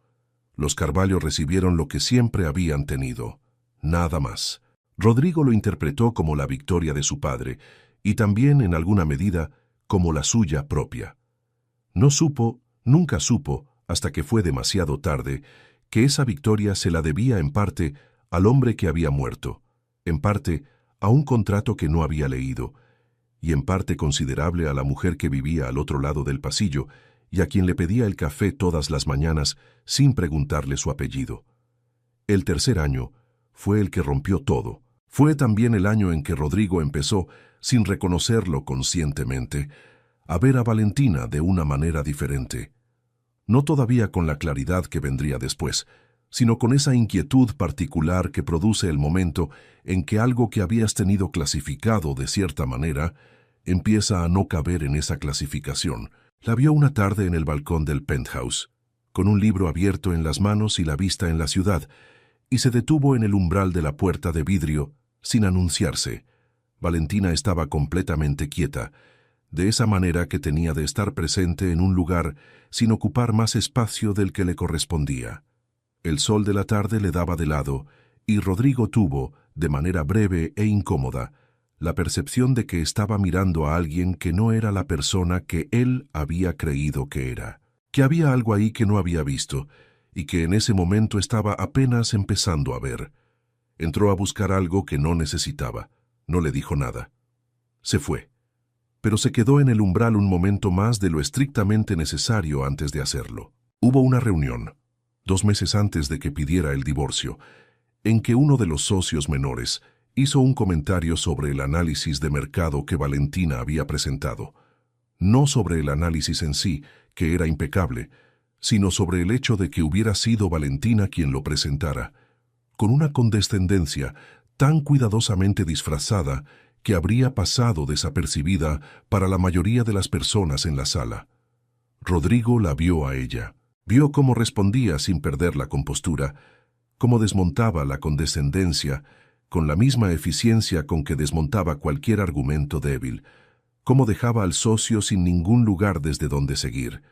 Los Carvalho recibieron lo que siempre habían tenido, nada más. Rodrigo lo interpretó como la victoria de su padre y también, en alguna medida, como la suya propia. No supo, nunca supo, hasta que fue demasiado tarde, que esa victoria se la debía en parte al hombre que había muerto, en parte a un contrato que no había leído, y en parte considerable a la mujer que vivía al otro lado del pasillo y a quien le pedía el café todas las mañanas sin preguntarle su apellido. El tercer año fue el que rompió todo. Fue también el año en que Rodrigo empezó, sin reconocerlo conscientemente, a ver a Valentina de una manera diferente. No todavía con la claridad que vendría después, sino con esa inquietud particular que produce el momento en que algo que habías tenido clasificado de cierta manera empieza a no caber en esa clasificación. La vio una tarde en el balcón del penthouse, con un libro abierto en las manos y la vista en la ciudad, y se detuvo en el umbral de la puerta de vidrio, sin anunciarse. Valentina estaba completamente quieta, de esa manera que tenía de estar presente en un lugar sin ocupar más espacio del que le correspondía. El sol de la tarde le daba de lado, y Rodrigo tuvo, de manera breve e incómoda, la percepción de que estaba mirando a alguien que no era la persona que él había creído que era, que había algo ahí que no había visto, y que en ese momento estaba apenas empezando a ver. Entró a buscar algo que no necesitaba. No le dijo nada. Se fue. Pero se quedó en el umbral un momento más de lo estrictamente necesario antes de hacerlo. Hubo una reunión, 2 meses antes de que pidiera el divorcio, en que uno de los socios menores hizo un comentario sobre el análisis de mercado que Valentina había presentado. No sobre el análisis en sí, que era impecable, sino sobre el hecho de que hubiera sido Valentina quien lo presentara, con una condescendencia tan cuidadosamente disfrazada que habría pasado desapercibida para la mayoría de las personas en la sala. Rodrigo la vio a ella, vio cómo respondía sin perder la compostura, cómo desmontaba la condescendencia con la misma eficiencia con que desmontaba cualquier argumento débil, cómo dejaba al socio sin ningún lugar desde donde seguir,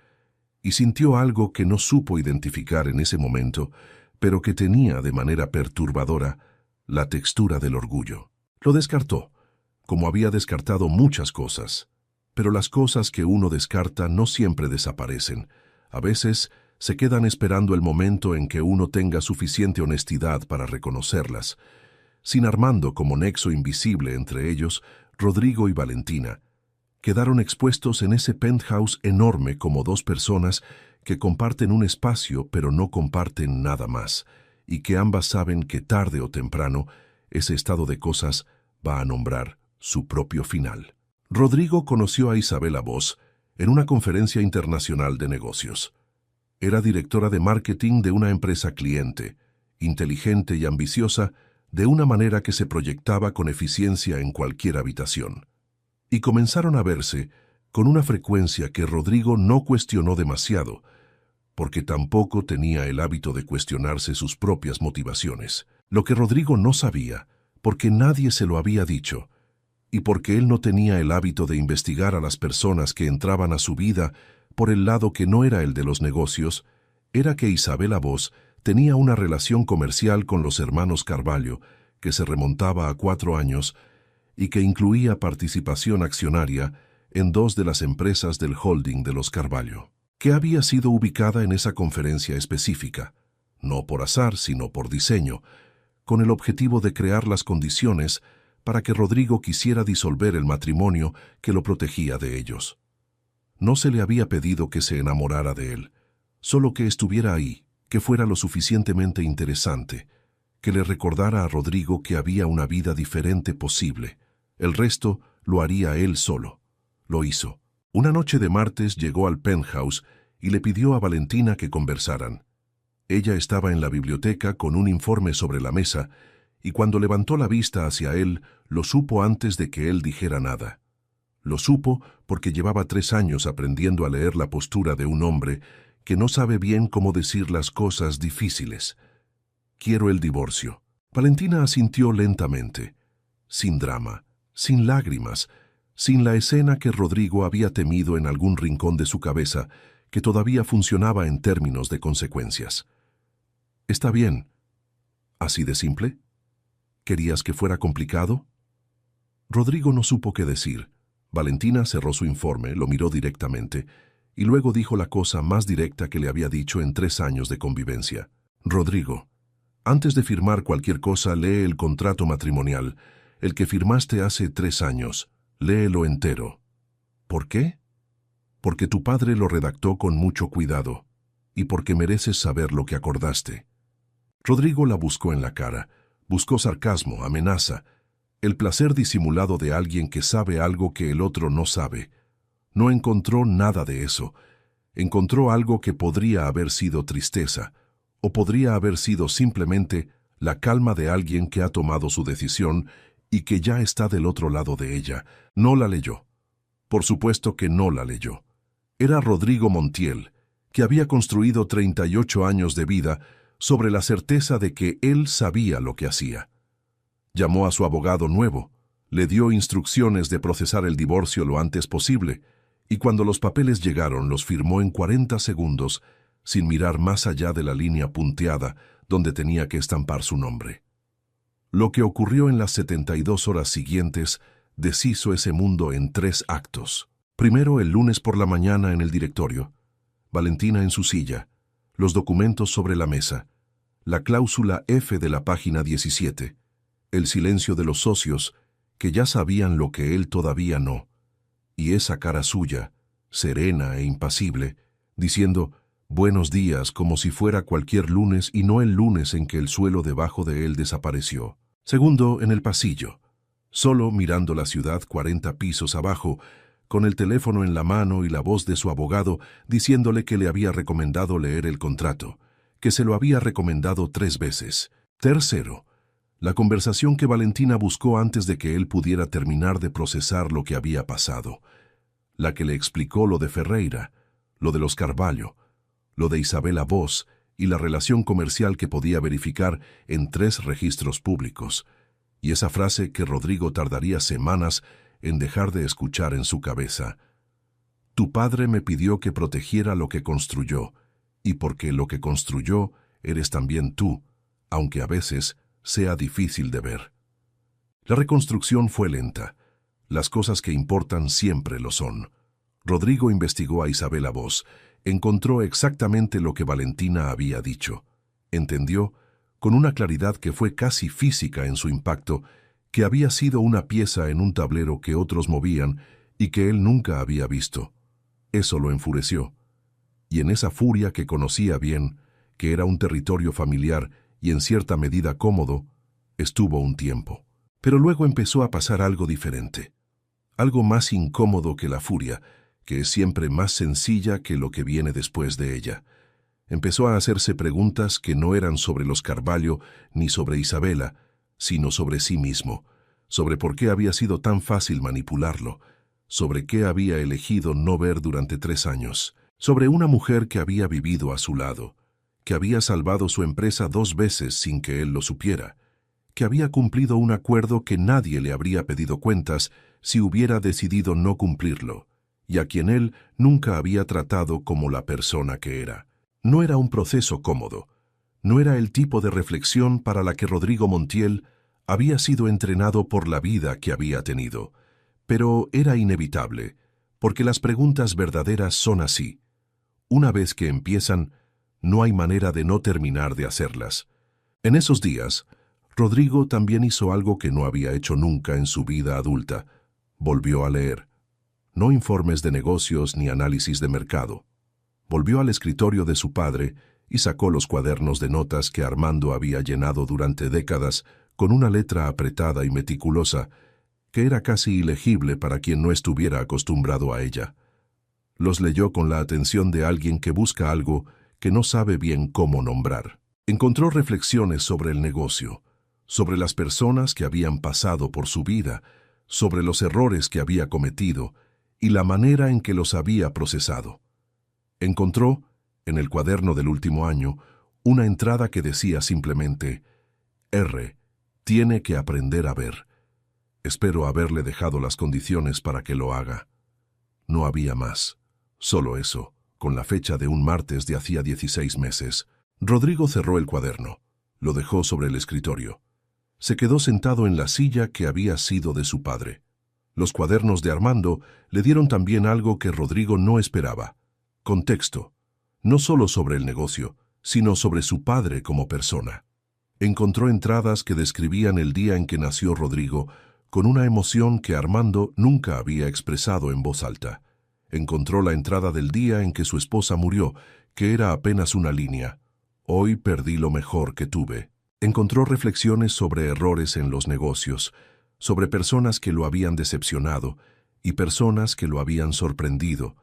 y sintió algo que no supo identificar en ese momento, pero que tenía de manera perturbadora la textura del orgullo. Lo descartó, como había descartado muchas cosas, pero las cosas que uno descarta no siempre desaparecen. A veces se quedan esperando el momento en que uno tenga suficiente honestidad para reconocerlas. Sin Armando como nexo invisible entre ellos, Rodrigo y Valentina quedaron expuestos en ese penthouse enorme como 2 personas que comparten un espacio pero no comparten nada más, y que ambas saben que tarde o temprano ese estado de cosas va a nombrar su propio final. Rodrigo conoció a Isabela Voss en una conferencia internacional de negocios. Era directora de marketing de una empresa cliente, inteligente y ambiciosa, de una manera que se proyectaba con eficiencia en cualquier habitación. Y comenzaron a verse con una frecuencia que Rodrigo no cuestionó demasiado, porque tampoco tenía el hábito de cuestionarse sus propias motivaciones. Lo que Rodrigo no sabía, porque nadie se lo había dicho, y porque él no tenía el hábito de investigar a las personas que entraban a su vida por el lado que no era el de los negocios, era que Isabela Voss tenía una relación comercial con los hermanos Carvalho, que se remontaba a 4 años y que incluía participación accionaria en 2 de las empresas del holding de los Carvalho, que había sido ubicada en esa conferencia específica, no por azar, sino por diseño, con el objetivo de crear las condiciones para que Rodrigo quisiera disolver el matrimonio que lo protegía de ellos. No se le había pedido que se enamorara de él, solo que estuviera ahí, que fuera lo suficientemente interesante, que le recordara a Rodrigo que había una vida diferente posible. El resto lo haría él solo. Lo hizo. Una noche de martes llegó al penthouse y le pidió a Valentina que conversaran. Ella estaba en la biblioteca con un informe sobre la mesa y cuando levantó la vista hacia él, lo supo antes de que él dijera nada. Lo supo porque llevaba 3 años aprendiendo a leer la postura de un hombre que no sabe bien cómo decir las cosas difíciles. Quiero el divorcio. Valentina asintió lentamente, sin drama, sin lágrimas, sin la escena que Rodrigo había temido en algún rincón de su cabeza, que todavía funcionaba en términos de consecuencias. Está bien. ¿Así de simple? ¿Querías que fuera complicado? Rodrigo no supo qué decir. Valentina cerró su informe, lo miró directamente, y luego dijo la cosa más directa que le había dicho en 3 años de convivencia. Rodrigo, antes de firmar cualquier cosa, lee el contrato matrimonial, el que firmaste hace 3 años. Léelo entero. ¿Por qué? Porque tu padre lo redactó con mucho cuidado, y porque mereces saber lo que acordaste. Rodrigo la buscó en la cara, buscó sarcasmo, amenaza, el placer disimulado de alguien que sabe algo que el otro no sabe. No encontró nada de eso. Encontró algo que podría haber sido tristeza, o podría haber sido simplemente la calma de alguien que ha tomado su decisión y que ya está del otro lado de ella. No la leyó. Por supuesto que no la leyó. Era Rodrigo Montiel, que había construido 38 años de vida sobre la certeza de que él sabía lo que hacía. Llamó a su abogado nuevo, le dio instrucciones de procesar el divorcio lo antes posible, y cuando los papeles llegaron los firmó en 40 segundos, sin mirar más allá de la línea punteada donde tenía que estampar su nombre. Lo que ocurrió en las 72 horas siguientes deshizo ese mundo en 3 actos. Primero, el lunes por la mañana en el directorio. Valentina en su silla, los documentos sobre la mesa, la cláusula F de la página 17, el silencio de los socios, que ya sabían lo que él todavía no, y esa cara suya, serena e impasible, diciendo buenos días como si fuera cualquier lunes y no el lunes en que el suelo debajo de él desapareció. Segundo, en el pasillo, solo mirando la ciudad 40 pisos abajo, con el teléfono en la mano y la voz de su abogado diciéndole que le había recomendado leer el contrato, que se lo había recomendado 3 veces. Tercero, la conversación que Valentina buscó antes de que él pudiera terminar de procesar lo que había pasado, la que le explicó lo de Ferreira, lo de los Carvalho, lo de Isabela Voss y la relación comercial que podía verificar en 3 registros públicos, y esa frase que Rodrigo tardaría semanas en dejar de escuchar en su cabeza. Tu padre me pidió que protegiera lo que construyó, y porque lo que construyó eres también tú, aunque a veces sea difícil de ver. La reconstrucción fue lenta. Las cosas que importan siempre lo son. Rodrigo investigó a Isabela Voss, encontró exactamente lo que Valentina había dicho. Entendió, con una claridad que fue casi física en su impacto, que había sido una pieza en un tablero que otros movían y que él nunca había visto. Eso lo enfureció. y en esa furia que conocía bien, que era un territorio familiar y en cierta medida cómodo, estuvo un tiempo. Pero luego empezó a pasar algo diferente, algo más incómodo que la furia, que es siempre más sencilla que lo que viene después de ella. Empezó a hacerse preguntas que no eran sobre los Carvalho ni sobre Isabela, sino sobre sí mismo, sobre por qué había sido tan fácil manipularlo, sobre qué había elegido no ver durante 3 años, sobre una mujer que había vivido a su lado, que había salvado su empresa 2 veces sin que él lo supiera, que había cumplido un acuerdo que nadie le habría pedido cuentas si hubiera decidido no cumplirlo, y a quien él nunca había tratado como la persona que era. No era un proceso cómodo, no era el tipo de reflexión para la que Rodrigo Montiel había sido entrenado por la vida que había tenido, pero era inevitable, porque las preguntas verdaderas son así. Una vez que empiezan, no hay manera de no terminar de hacerlas. En esos días, Rodrigo también hizo algo que no había hecho nunca en su vida adulta. Volvió a leer. No informes de negocios ni análisis de mercado. Volvió al escritorio de su padre y sacó los cuadernos de notas que Armando había llenado durante décadas con una letra apretada y meticulosa que era casi ilegible para quien no estuviera acostumbrado a ella. Los leyó con la atención de alguien que busca algo que no sabe bien cómo nombrar. Encontró reflexiones sobre el negocio, sobre las personas que habían pasado por su vida, sobre los errores que había cometido y la manera en que los había procesado. Encontró, en el cuaderno del último año, una entrada que decía simplemente: R. Tiene que aprender a ver. Espero haberle dejado las condiciones para que lo haga. No había más. Solo eso, con la fecha de un martes de hacía 16 meses. Rodrigo cerró el cuaderno. Lo dejó sobre el escritorio. Se quedó sentado en la silla que había sido de su padre. Los cuadernos de Armando le dieron también algo que Rodrigo no esperaba: contexto, no solo sobre el negocio, sino sobre su padre como persona. Encontró entradas que describían el día en que nació Rodrigo con una emoción que Armando nunca había expresado en voz alta. Encontró la entrada del día en que su esposa murió, que era apenas una línea: hoy perdí lo mejor que tuve. Encontró reflexiones sobre errores en los negocios, sobre personas que lo habían decepcionado y personas que lo habían sorprendido,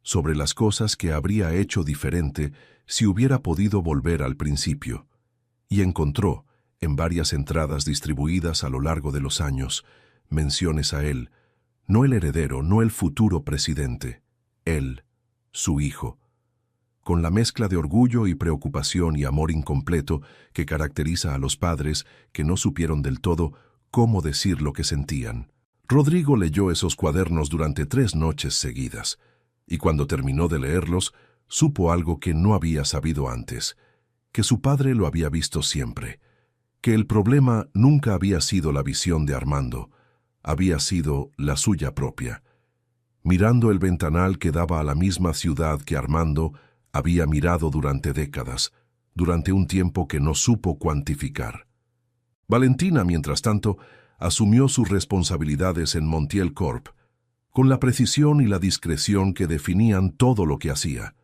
sobre las cosas que habría hecho diferente si hubiera podido volver al principio. Y encontró, en varias entradas distribuidas a lo largo de los años, menciones a él, no el heredero, no el futuro presidente, él, su hijo, con la mezcla de orgullo y preocupación y amor incompleto que caracteriza a los padres que no supieron del todo cómo decir lo que sentían. Rodrigo leyó esos cuadernos durante 3 noches seguidas, y cuando terminó de leerlos, supo algo que no había sabido antes, que su padre lo había visto siempre, que el problema nunca había sido la visión de Armando, había sido la suya propia. Mirando el ventanal que daba a la misma ciudad que Armando había mirado durante décadas, durante un tiempo que no supo cuantificar. Valentina, mientras tanto, asumió sus responsabilidades en Montiel Corp, con la precisión y la discreción que definían todo lo que hacía.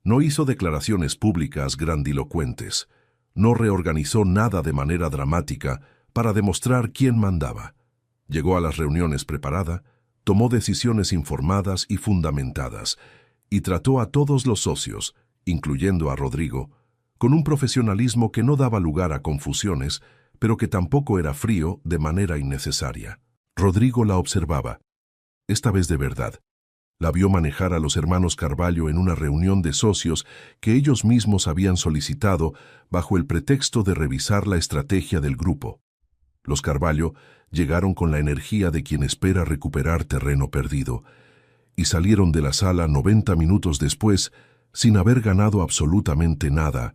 No hizo declaraciones públicas grandilocuentes, no reorganizó nada de manera dramática para demostrar quién mandaba. Llegó a las reuniones preparada, tomó decisiones informadas y fundamentadas, y trató a todos los socios, incluyendo a Rodrigo, con un profesionalismo que no daba lugar a confusiones, pero que tampoco era frío de manera innecesaria. Rodrigo la observaba, esta vez de verdad. La vio manejar a los hermanos Carvalho en una reunión de socios que ellos mismos habían solicitado bajo el pretexto de revisar la estrategia del grupo. Los Carvalho llegaron con la energía de quien espera recuperar terreno perdido, y salieron de la sala 90 minutos después sin haber ganado absolutamente nada,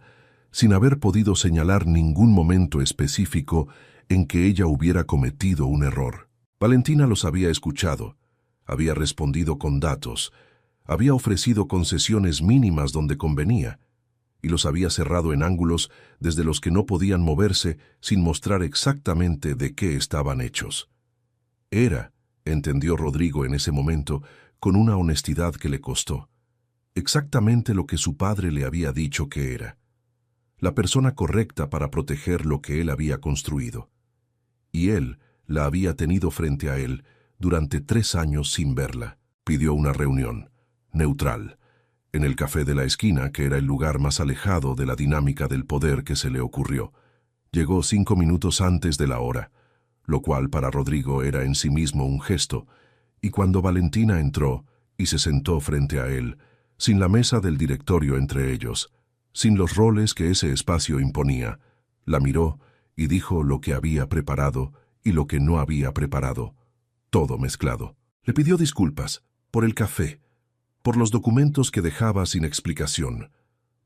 sin haber podido señalar ningún momento específico en que ella hubiera cometido un error. Valentina los había escuchado, había respondido con datos, había ofrecido concesiones mínimas donde convenía, y los había cerrado en ángulos desde los que no podían moverse sin mostrar exactamente de qué estaban hechos. Entendió Rodrigo en ese momento, con una honestidad que le costó. exactamente lo que su padre le había dicho que era, la persona correcta para proteger lo que él había construido. Y él la había tenido frente a él durante 3 años sin verla. Pidió una reunión, neutral, en el café de la esquina, que era el lugar más alejado de la dinámica del poder que se le ocurrió. Llegó 5 minutos antes de la hora, lo cual para Rodrigo era en sí mismo un gesto, y cuando Valentina entró y se sentó frente a él, sin la mesa del directorio entre ellos, sin los roles que ese espacio imponía, la miró y dijo lo que había preparado y lo que no había preparado, todo mezclado. Le pidió disculpas por el café, por los documentos que dejaba sin explicación,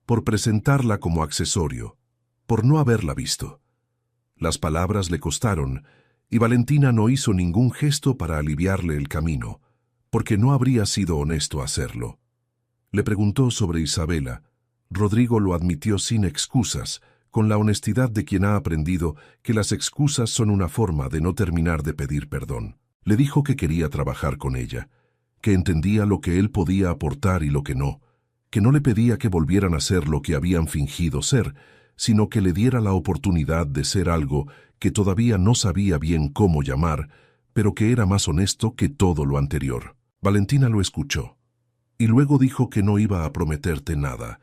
por presentarla como accesorio, por no haberla visto. Las palabras le costaron, y Valentina no hizo ningún gesto para aliviarle el camino, porque no habría sido honesto hacerlo. Le preguntó sobre Isabela. Rodrigo lo admitió sin excusas, con la honestidad de quien ha aprendido que las excusas son una forma de no terminar de pedir perdón. Le dijo que quería trabajar con ella, que entendía lo que él podía aportar y lo que no le pedía que volvieran a ser lo que habían fingido ser, sino que le diera la oportunidad de ser algo que todavía no sabía bien cómo llamar, pero que era más honesto que todo lo anterior. Valentina lo escuchó, y luego dijo que no iba a prometerte nada,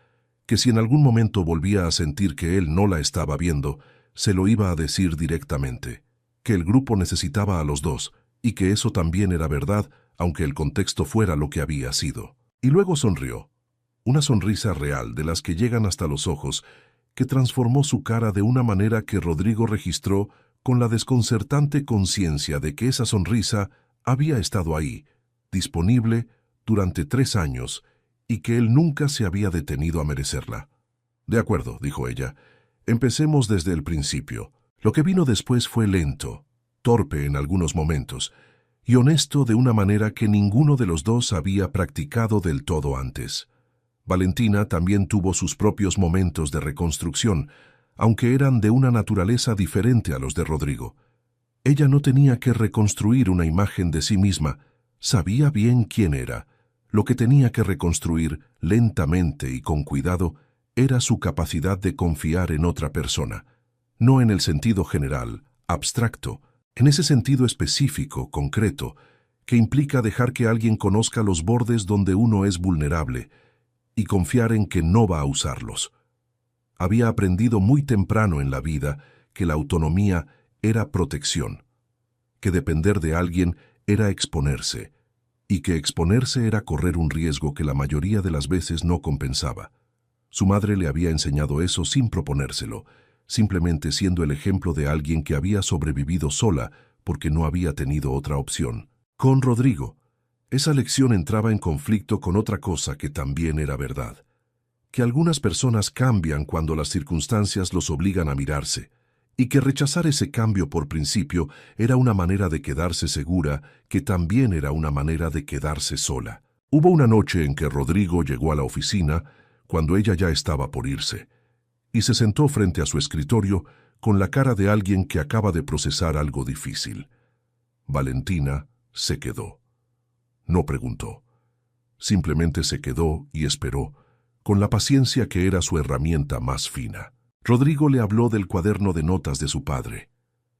que si en algún momento volvía a sentir que él no la estaba viendo, se lo iba a decir directamente, que el grupo necesitaba a los dos, y que eso también era verdad, aunque el contexto fuera lo que había sido. Y luego sonrió, una sonrisa real de las que llegan hasta los ojos, que transformó su cara de una manera que Rodrigo registró con la desconcertante conciencia de que esa sonrisa había estado ahí, disponible durante 3 años, y que él nunca se había detenido a merecerla. «De acuerdo», dijo ella, «empecemos desde el principio. Lo que vino después fue lento, torpe en algunos momentos, y honesto de una manera que ninguno de los dos había practicado del todo antes. Valentina también tuvo sus propios momentos de reconstrucción, aunque eran de una naturaleza diferente a los de Rodrigo. Ella no tenía que reconstruir una imagen de sí misma, sabía bien quién era. Lo que tenía que reconstruir lentamente y con cuidado era su capacidad de confiar en otra persona, no en el sentido general, abstracto, en ese sentido específico, concreto, que implica dejar que alguien conozca los bordes donde uno es vulnerable y confiar en que no va a usarlos. Había aprendido muy temprano en la vida que la autonomía era protección, que depender de alguien era exponerse, y que exponerse era correr un riesgo que la mayoría de las veces no compensaba. Su madre le había enseñado eso sin proponérselo, simplemente siendo el ejemplo de alguien que había sobrevivido sola porque no había tenido otra opción. Con Rodrigo, esa lección entraba en conflicto con otra cosa que también era verdad, que algunas personas cambian cuando las circunstancias los obligan a mirarse, y que rechazar ese cambio por principio era una manera de quedarse segura, que también era una manera de quedarse sola. Hubo una noche en que Rodrigo llegó a la oficina, cuando ella ya estaba por irse, y se sentó frente a su escritorio con la cara de alguien que acaba de procesar algo difícil. Valentina se quedó. No preguntó. Simplemente se quedó y esperó, con la paciencia que era su herramienta más fina. Rodrigo le habló del cuaderno de notas de su padre,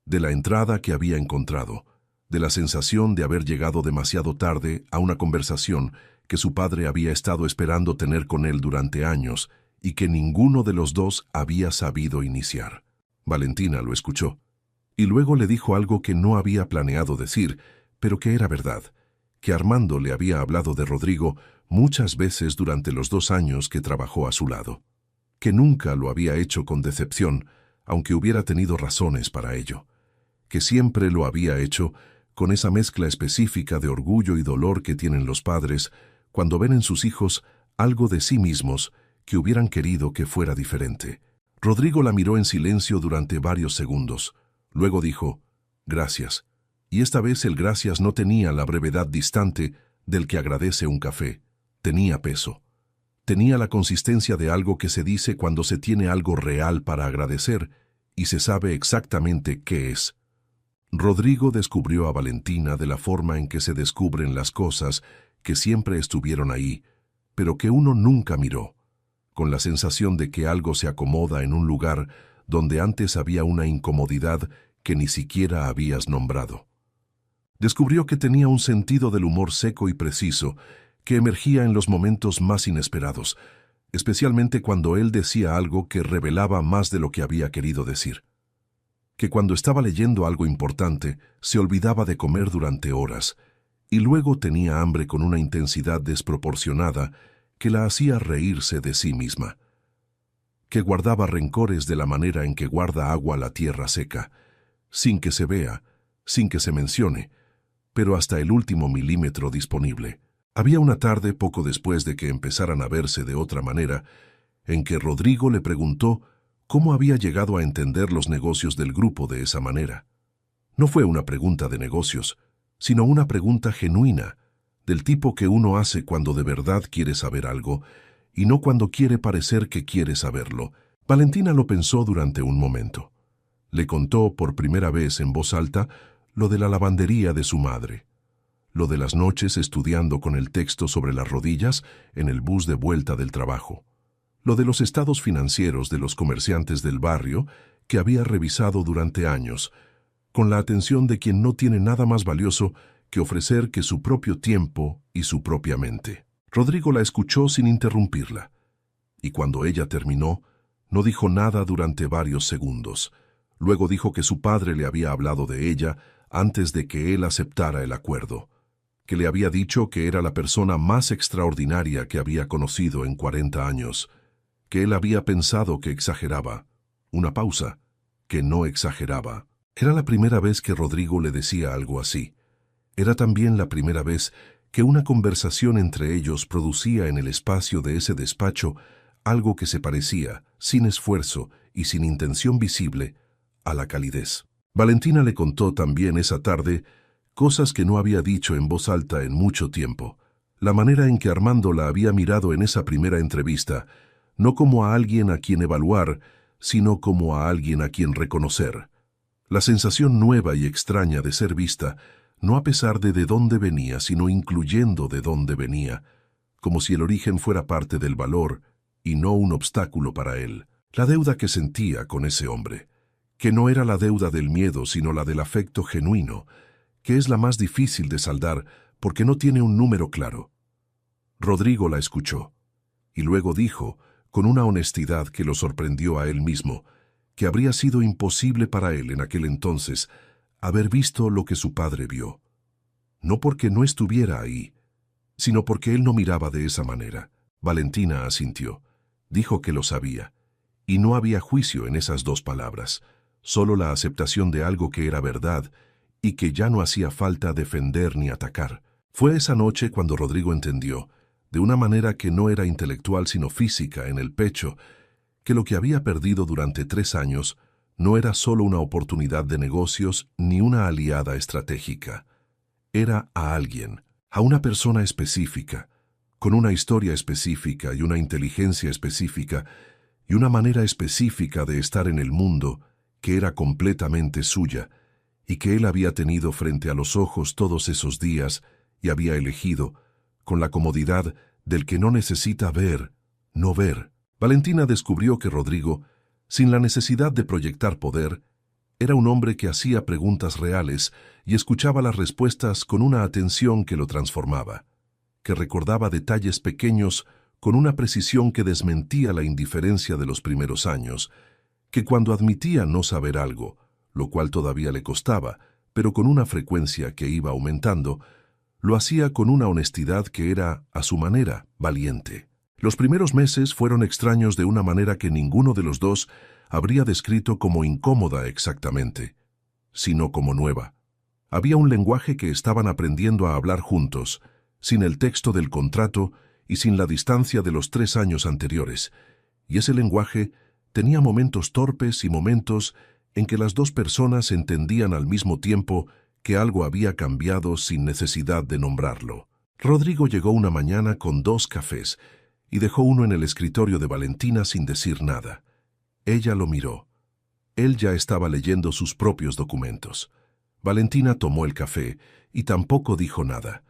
de la entrada que había encontrado, de la sensación de haber llegado demasiado tarde a una conversación que su padre había estado esperando tener con él durante años y que ninguno de los dos había sabido iniciar. Valentina lo escuchó, y luego le dijo algo que no había planeado decir, pero que era verdad, que Armando le había hablado de Rodrigo muchas veces durante los 2 años que trabajó a su lado, que nunca lo había hecho con decepción, aunque hubiera tenido razones para ello, que siempre lo había hecho con esa mezcla específica de orgullo y dolor que tienen los padres cuando ven en sus hijos algo de sí mismos que hubieran querido que fuera diferente. Rodrigo la miró en silencio durante varios segundos. Luego dijo, «Gracias». Y esta vez el gracias no tenía la brevedad distante del que agradece un café. Tenía peso. Tenía la consistencia de algo que se dice cuando se tiene algo real para agradecer y se sabe exactamente qué es. Rodrigo descubrió a Valentina de la forma en que se descubren las cosas que siempre estuvieron ahí, pero que uno nunca miró, con la sensación de que algo se acomoda en un lugar donde antes había una incomodidad que ni siquiera habías nombrado. Descubrió que tenía un sentido del humor seco y preciso que emergía en los momentos más inesperados, especialmente cuando él decía algo que revelaba más de lo que había querido decir. Que cuando estaba leyendo algo importante, se olvidaba de comer durante horas, y luego tenía hambre con una intensidad desproporcionada que la hacía reírse de sí misma. Que guardaba rencores de la manera en que guarda agua la tierra seca, sin que se vea, sin que se mencione, pero hasta el último milímetro disponible. Había una tarde, poco después de que empezaran a verse de otra manera, en que Rodrigo le preguntó cómo había llegado a entender los negocios del grupo de esa manera. No fue una pregunta de negocios, sino una pregunta genuina, del tipo que uno hace cuando de verdad quiere saber algo, y no cuando quiere parecer que quiere saberlo. Valentina lo pensó durante un momento. Le contó por primera vez en voz alta lo de la lavandería de su madre, lo de las noches estudiando con el texto sobre las rodillas en el bus de vuelta del trabajo, lo de los estados financieros de los comerciantes del barrio que había revisado durante años, con la atención de quien no tiene nada más valioso que ofrecer que su propio tiempo y su propia mente. Rodrigo la escuchó sin interrumpirla, y cuando ella terminó, no dijo nada durante varios segundos. Luego dijo que su padre le había hablado de ella antes de que él aceptara el acuerdo, que le había dicho que era la persona más extraordinaria que había conocido en 40 años, que él había pensado que exageraba. Una pausa, que no exageraba. Era la primera vez que Rodrigo le decía algo así. Era también la primera vez que una conversación entre ellos producía en el espacio de ese despacho algo que se parecía, sin esfuerzo y sin intención visible, a la calidez. Valentina le contó también esa tarde cosas que no había dicho en voz alta en mucho tiempo. La manera en que Armando la había mirado en esa primera entrevista, no como a alguien a quien evaluar, sino como a alguien a quien reconocer. La sensación nueva y extraña de ser vista, no a pesar de dónde venía, sino incluyendo de dónde venía, como si el origen fuera parte del valor y no un obstáculo para él. La deuda que sentía con ese hombre, que no era la deuda del miedo, sino la del afecto genuino, que es la más difícil de saldar porque no tiene un número claro. Rodrigo la escuchó, y luego dijo, con una honestidad que lo sorprendió a él mismo, que habría sido imposible para él en aquel entonces haber visto lo que su padre vio. No porque no estuviera ahí, sino porque él no miraba de esa manera. Valentina asintió, dijo que lo sabía, y no había juicio en esas dos palabras, solo la aceptación de algo que era verdad y que ya no hacía falta defender ni atacar. Fue esa noche cuando Rodrigo entendió, de una manera que no era intelectual sino física en el pecho, que lo que había perdido durante 3 años no era solo una oportunidad de negocios ni una aliada estratégica. Era a alguien, a una persona específica, con una historia específica y una inteligencia específica y una manera específica de estar en el mundo que era completamente suya y que él había tenido frente a los ojos todos esos días y había elegido, con la comodidad del que no necesita ver, no ver. Valentina descubrió que Rodrigo, sin la necesidad de proyectar poder, era un hombre que hacía preguntas reales y escuchaba las respuestas con una atención que lo transformaba, que recordaba detalles pequeños con una precisión que desmentía la indiferencia de los primeros años, que cuando admitía no saber algo, lo cual todavía le costaba, pero con una frecuencia que iba aumentando, lo hacía con una honestidad que era, a su manera, valiente. Los primeros meses fueron extraños de una manera que ninguno de los dos habría descrito como incómoda exactamente, sino como nueva. Había un lenguaje que estaban aprendiendo a hablar juntos, sin el texto del contrato y sin la distancia de los 3 años anteriores, y ese lenguaje tenía momentos torpes y momentos en que las dos personas entendían al mismo tiempo que algo había cambiado sin necesidad de nombrarlo. Rodrigo llegó una mañana con 2 cafés y dejó uno en el escritorio de Valentina sin decir nada. Ella lo miró. Él ya estaba leyendo sus propios documentos. Valentina tomó el café y tampoco dijo nada,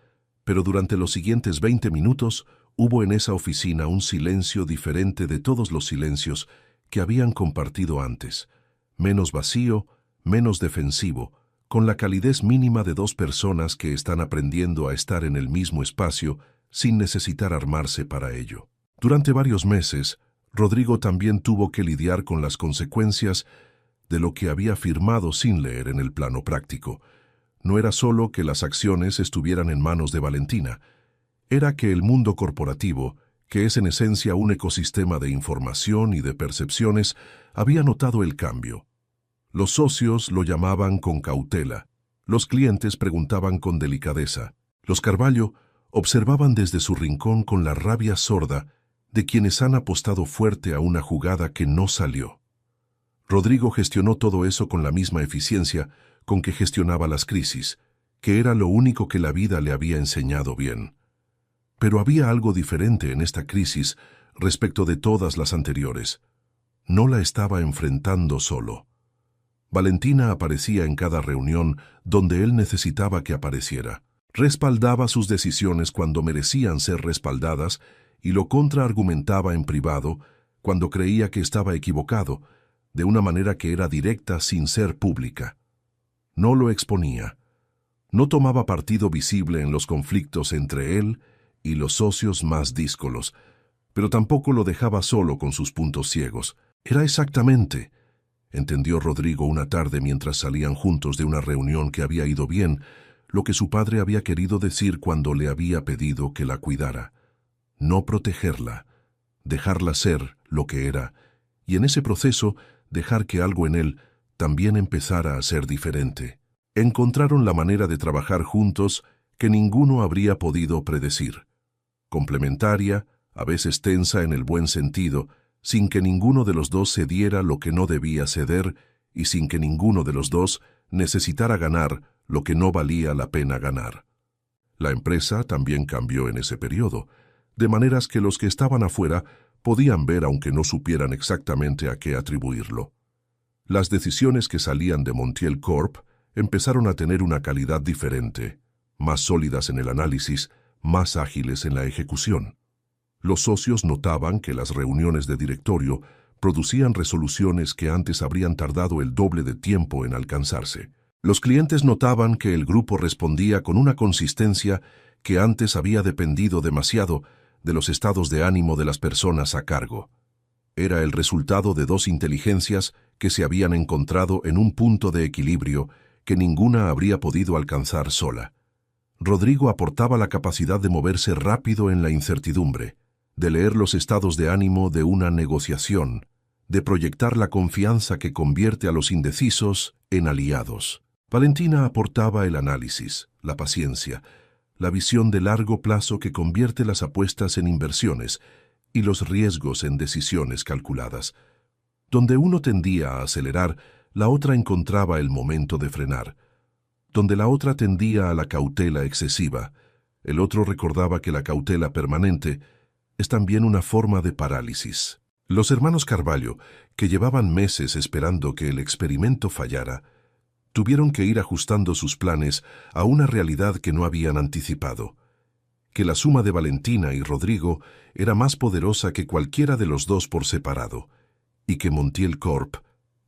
pero durante los siguientes 20 minutos hubo en esa oficina un silencio diferente de todos los silencios que habían compartido antes, menos vacío, menos defensivo, con la calidez mínima de dos personas que están aprendiendo a estar en el mismo espacio sin necesitar armarse para ello. Durante varios meses, Rodrigo también tuvo que lidiar con las consecuencias de lo que había firmado sin leer en el plano práctico. No era solo que las acciones estuvieran en manos de Valentina, era que el mundo corporativo, que es en esencia un ecosistema de información y de percepciones, había notado el cambio. Los socios lo llamaban con cautela, los clientes preguntaban con delicadeza, los Carvalho observaban desde su rincón con la rabia sorda de quienes han apostado fuerte a una jugada que no salió. Rodrigo gestionó todo eso con la misma eficiencia con que gestionaba las crisis, que era lo único que la vida le había enseñado bien. Pero había algo diferente en esta crisis respecto de todas las anteriores. No la estaba enfrentando solo. Valentina aparecía en cada reunión donde él necesitaba que apareciera. Respaldaba sus decisiones cuando merecían ser respaldadas y lo contraargumentaba en privado cuando creía que estaba equivocado, de una manera que era directa sin ser pública. No lo exponía. No tomaba partido visible en los conflictos entre él y los socios más díscolos, pero tampoco lo dejaba solo con sus puntos ciegos. Era exactamente, entendió Rodrigo una tarde mientras salían juntos de una reunión que había ido bien, lo que su padre había querido decir cuando le había pedido que la cuidara. No protegerla, dejarla ser lo que era, y en ese proceso dejar que algo en él también empezara a ser diferente. Encontraron la manera de trabajar juntos que ninguno habría podido predecir. Complementaria, a veces tensa en el buen sentido, sin que ninguno de los dos cediera lo que no debía ceder y sin que ninguno de los dos necesitara ganar lo que no valía la pena ganar. La empresa también cambió en ese periodo, de maneras que los que estaban afuera podían ver aunque no supieran exactamente a qué atribuirlo. Las decisiones que salían de Montiel Corp empezaron a tener una calidad diferente, más sólidas en el análisis, más ágiles en la ejecución. Los socios notaban que las reuniones de directorio producían resoluciones que antes habrían tardado el doble de tiempo en alcanzarse. Los clientes notaban que el grupo respondía con una consistencia que antes había dependido demasiado de los estados de ánimo de las personas a cargo. Era el resultado de dos inteligencias que se habían encontrado en un punto de equilibrio que ninguna habría podido alcanzar sola. Rodrigo aportaba la capacidad de moverse rápido en la incertidumbre, de leer los estados de ánimo de una negociación, de proyectar la confianza que convierte a los indecisos en aliados. Valentina aportaba el análisis, la paciencia, la visión de largo plazo que convierte las apuestas en inversiones y los riesgos en decisiones calculadas. Donde uno tendía a acelerar, la otra encontraba el momento de frenar. Donde la otra tendía a la cautela excesiva, el otro recordaba que la cautela permanente es también una forma de parálisis. Los hermanos Carvalho, que llevaban meses esperando que el experimento fallara, tuvieron que ir ajustando sus planes a una realidad que no habían anticipado, que la suma de Valentina y Rodrigo era más poderosa que cualquiera de los dos por separado, y que Montiel Corp,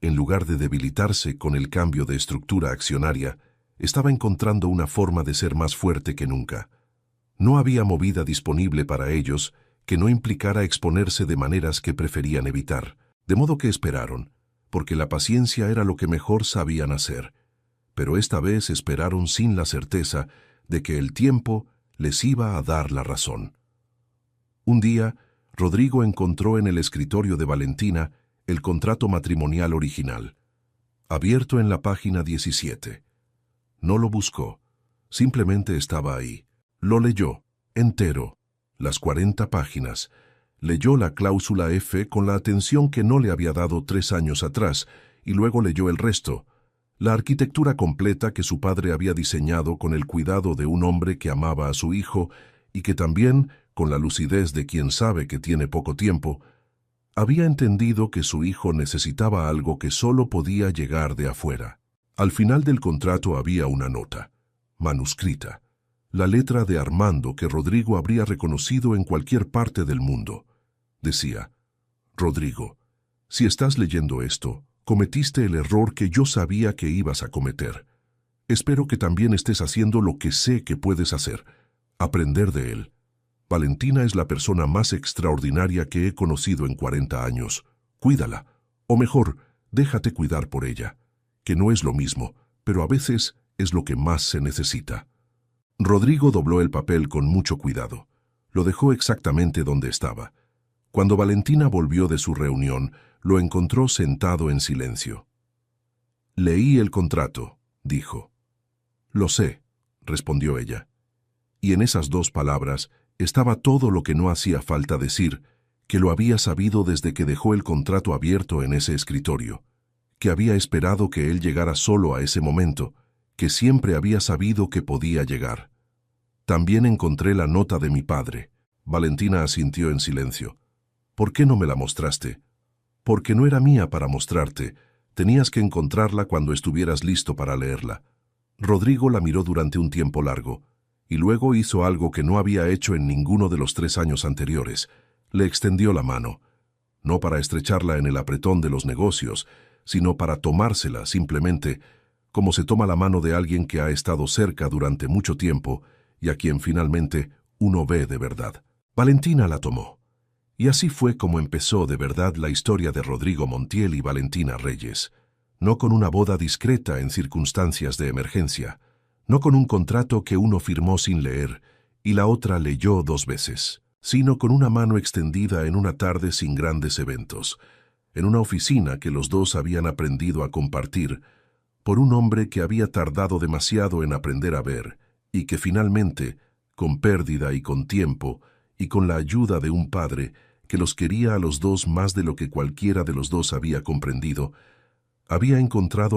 en lugar de debilitarse con el cambio de estructura accionaria, estaba encontrando una forma de ser más fuerte que nunca. No había movida disponible para ellos que no implicara exponerse de maneras que preferían evitar, de modo que esperaron, porque la paciencia era lo que mejor sabían hacer, pero esta vez esperaron sin la certeza de que el tiempo les iba a dar la razón. Un día, Rodrigo encontró en el escritorio de Valentina el contrato matrimonial original, abierto en la página 17. No lo buscó, simplemente estaba ahí. Lo leyó, entero, las 40 páginas. Leyó la cláusula F con la atención que no le había dado 3 años atrás, y luego leyó el resto, la arquitectura completa que su padre había diseñado con el cuidado de un hombre que amaba a su hijo y que también, con la lucidez de quien sabe que tiene poco tiempo, había entendido que su hijo necesitaba algo que solo podía llegar de afuera. Al final del contrato había una nota, manuscrita. la letra de Armando que Rodrigo habría reconocido en cualquier parte del mundo. Decía: Rodrigo, si estás leyendo esto, cometiste el error que yo sabía que ibas a cometer. Espero que también estés haciendo lo que sé que puedes hacer, aprender de él. Valentina es la persona más extraordinaria que he conocido en 40 años. Cuídala, o mejor, déjate cuidar por ella, que no es lo mismo, pero a veces es lo que más se necesita. Rodrigo dobló el papel con mucho cuidado. Lo dejó exactamente donde estaba. Cuando Valentina volvió de su reunión, lo encontró sentado en silencio. «Leí el contrato», dijo. «Lo sé», respondió ella. Y en esas 2 palabras estaba todo lo que no hacía falta decir, que lo había sabido desde que dejó el contrato abierto en ese escritorio, que había esperado que él llegara solo a ese momento, que siempre había sabido que podía llegar. «También encontré la nota de mi padre». Valentina asintió en silencio. «¿Por qué no me la mostraste?» «Porque no era mía para mostrarte. Tenías que encontrarla cuando estuvieras listo para leerla». Rodrigo la miró durante un tiempo largo, y luego hizo algo que no había hecho en ninguno de los 3 años anteriores. Le extendió la mano, no para estrecharla en el apretón de los negocios, sino para tomársela simplemente, como se toma la mano de alguien que ha estado cerca durante mucho tiempo y a quien finalmente uno ve de verdad. Valentina la tomó. Y así fue como empezó de verdad la historia de Rodrigo Montiel y Valentina Reyes. No con una boda discreta en circunstancias de emergencia, no con un contrato que uno firmó sin leer y la otra leyó 2 veces, sino con una mano extendida en una tarde sin grandes eventos, en una oficina que los 2 habían aprendido a compartir, por un hombre que había tardado demasiado en aprender a ver y que finalmente, con pérdida y con tiempo, y con la ayuda de un padre que los quería a los 2 más de lo que cualquiera de los 2 había comprendido, había encontrado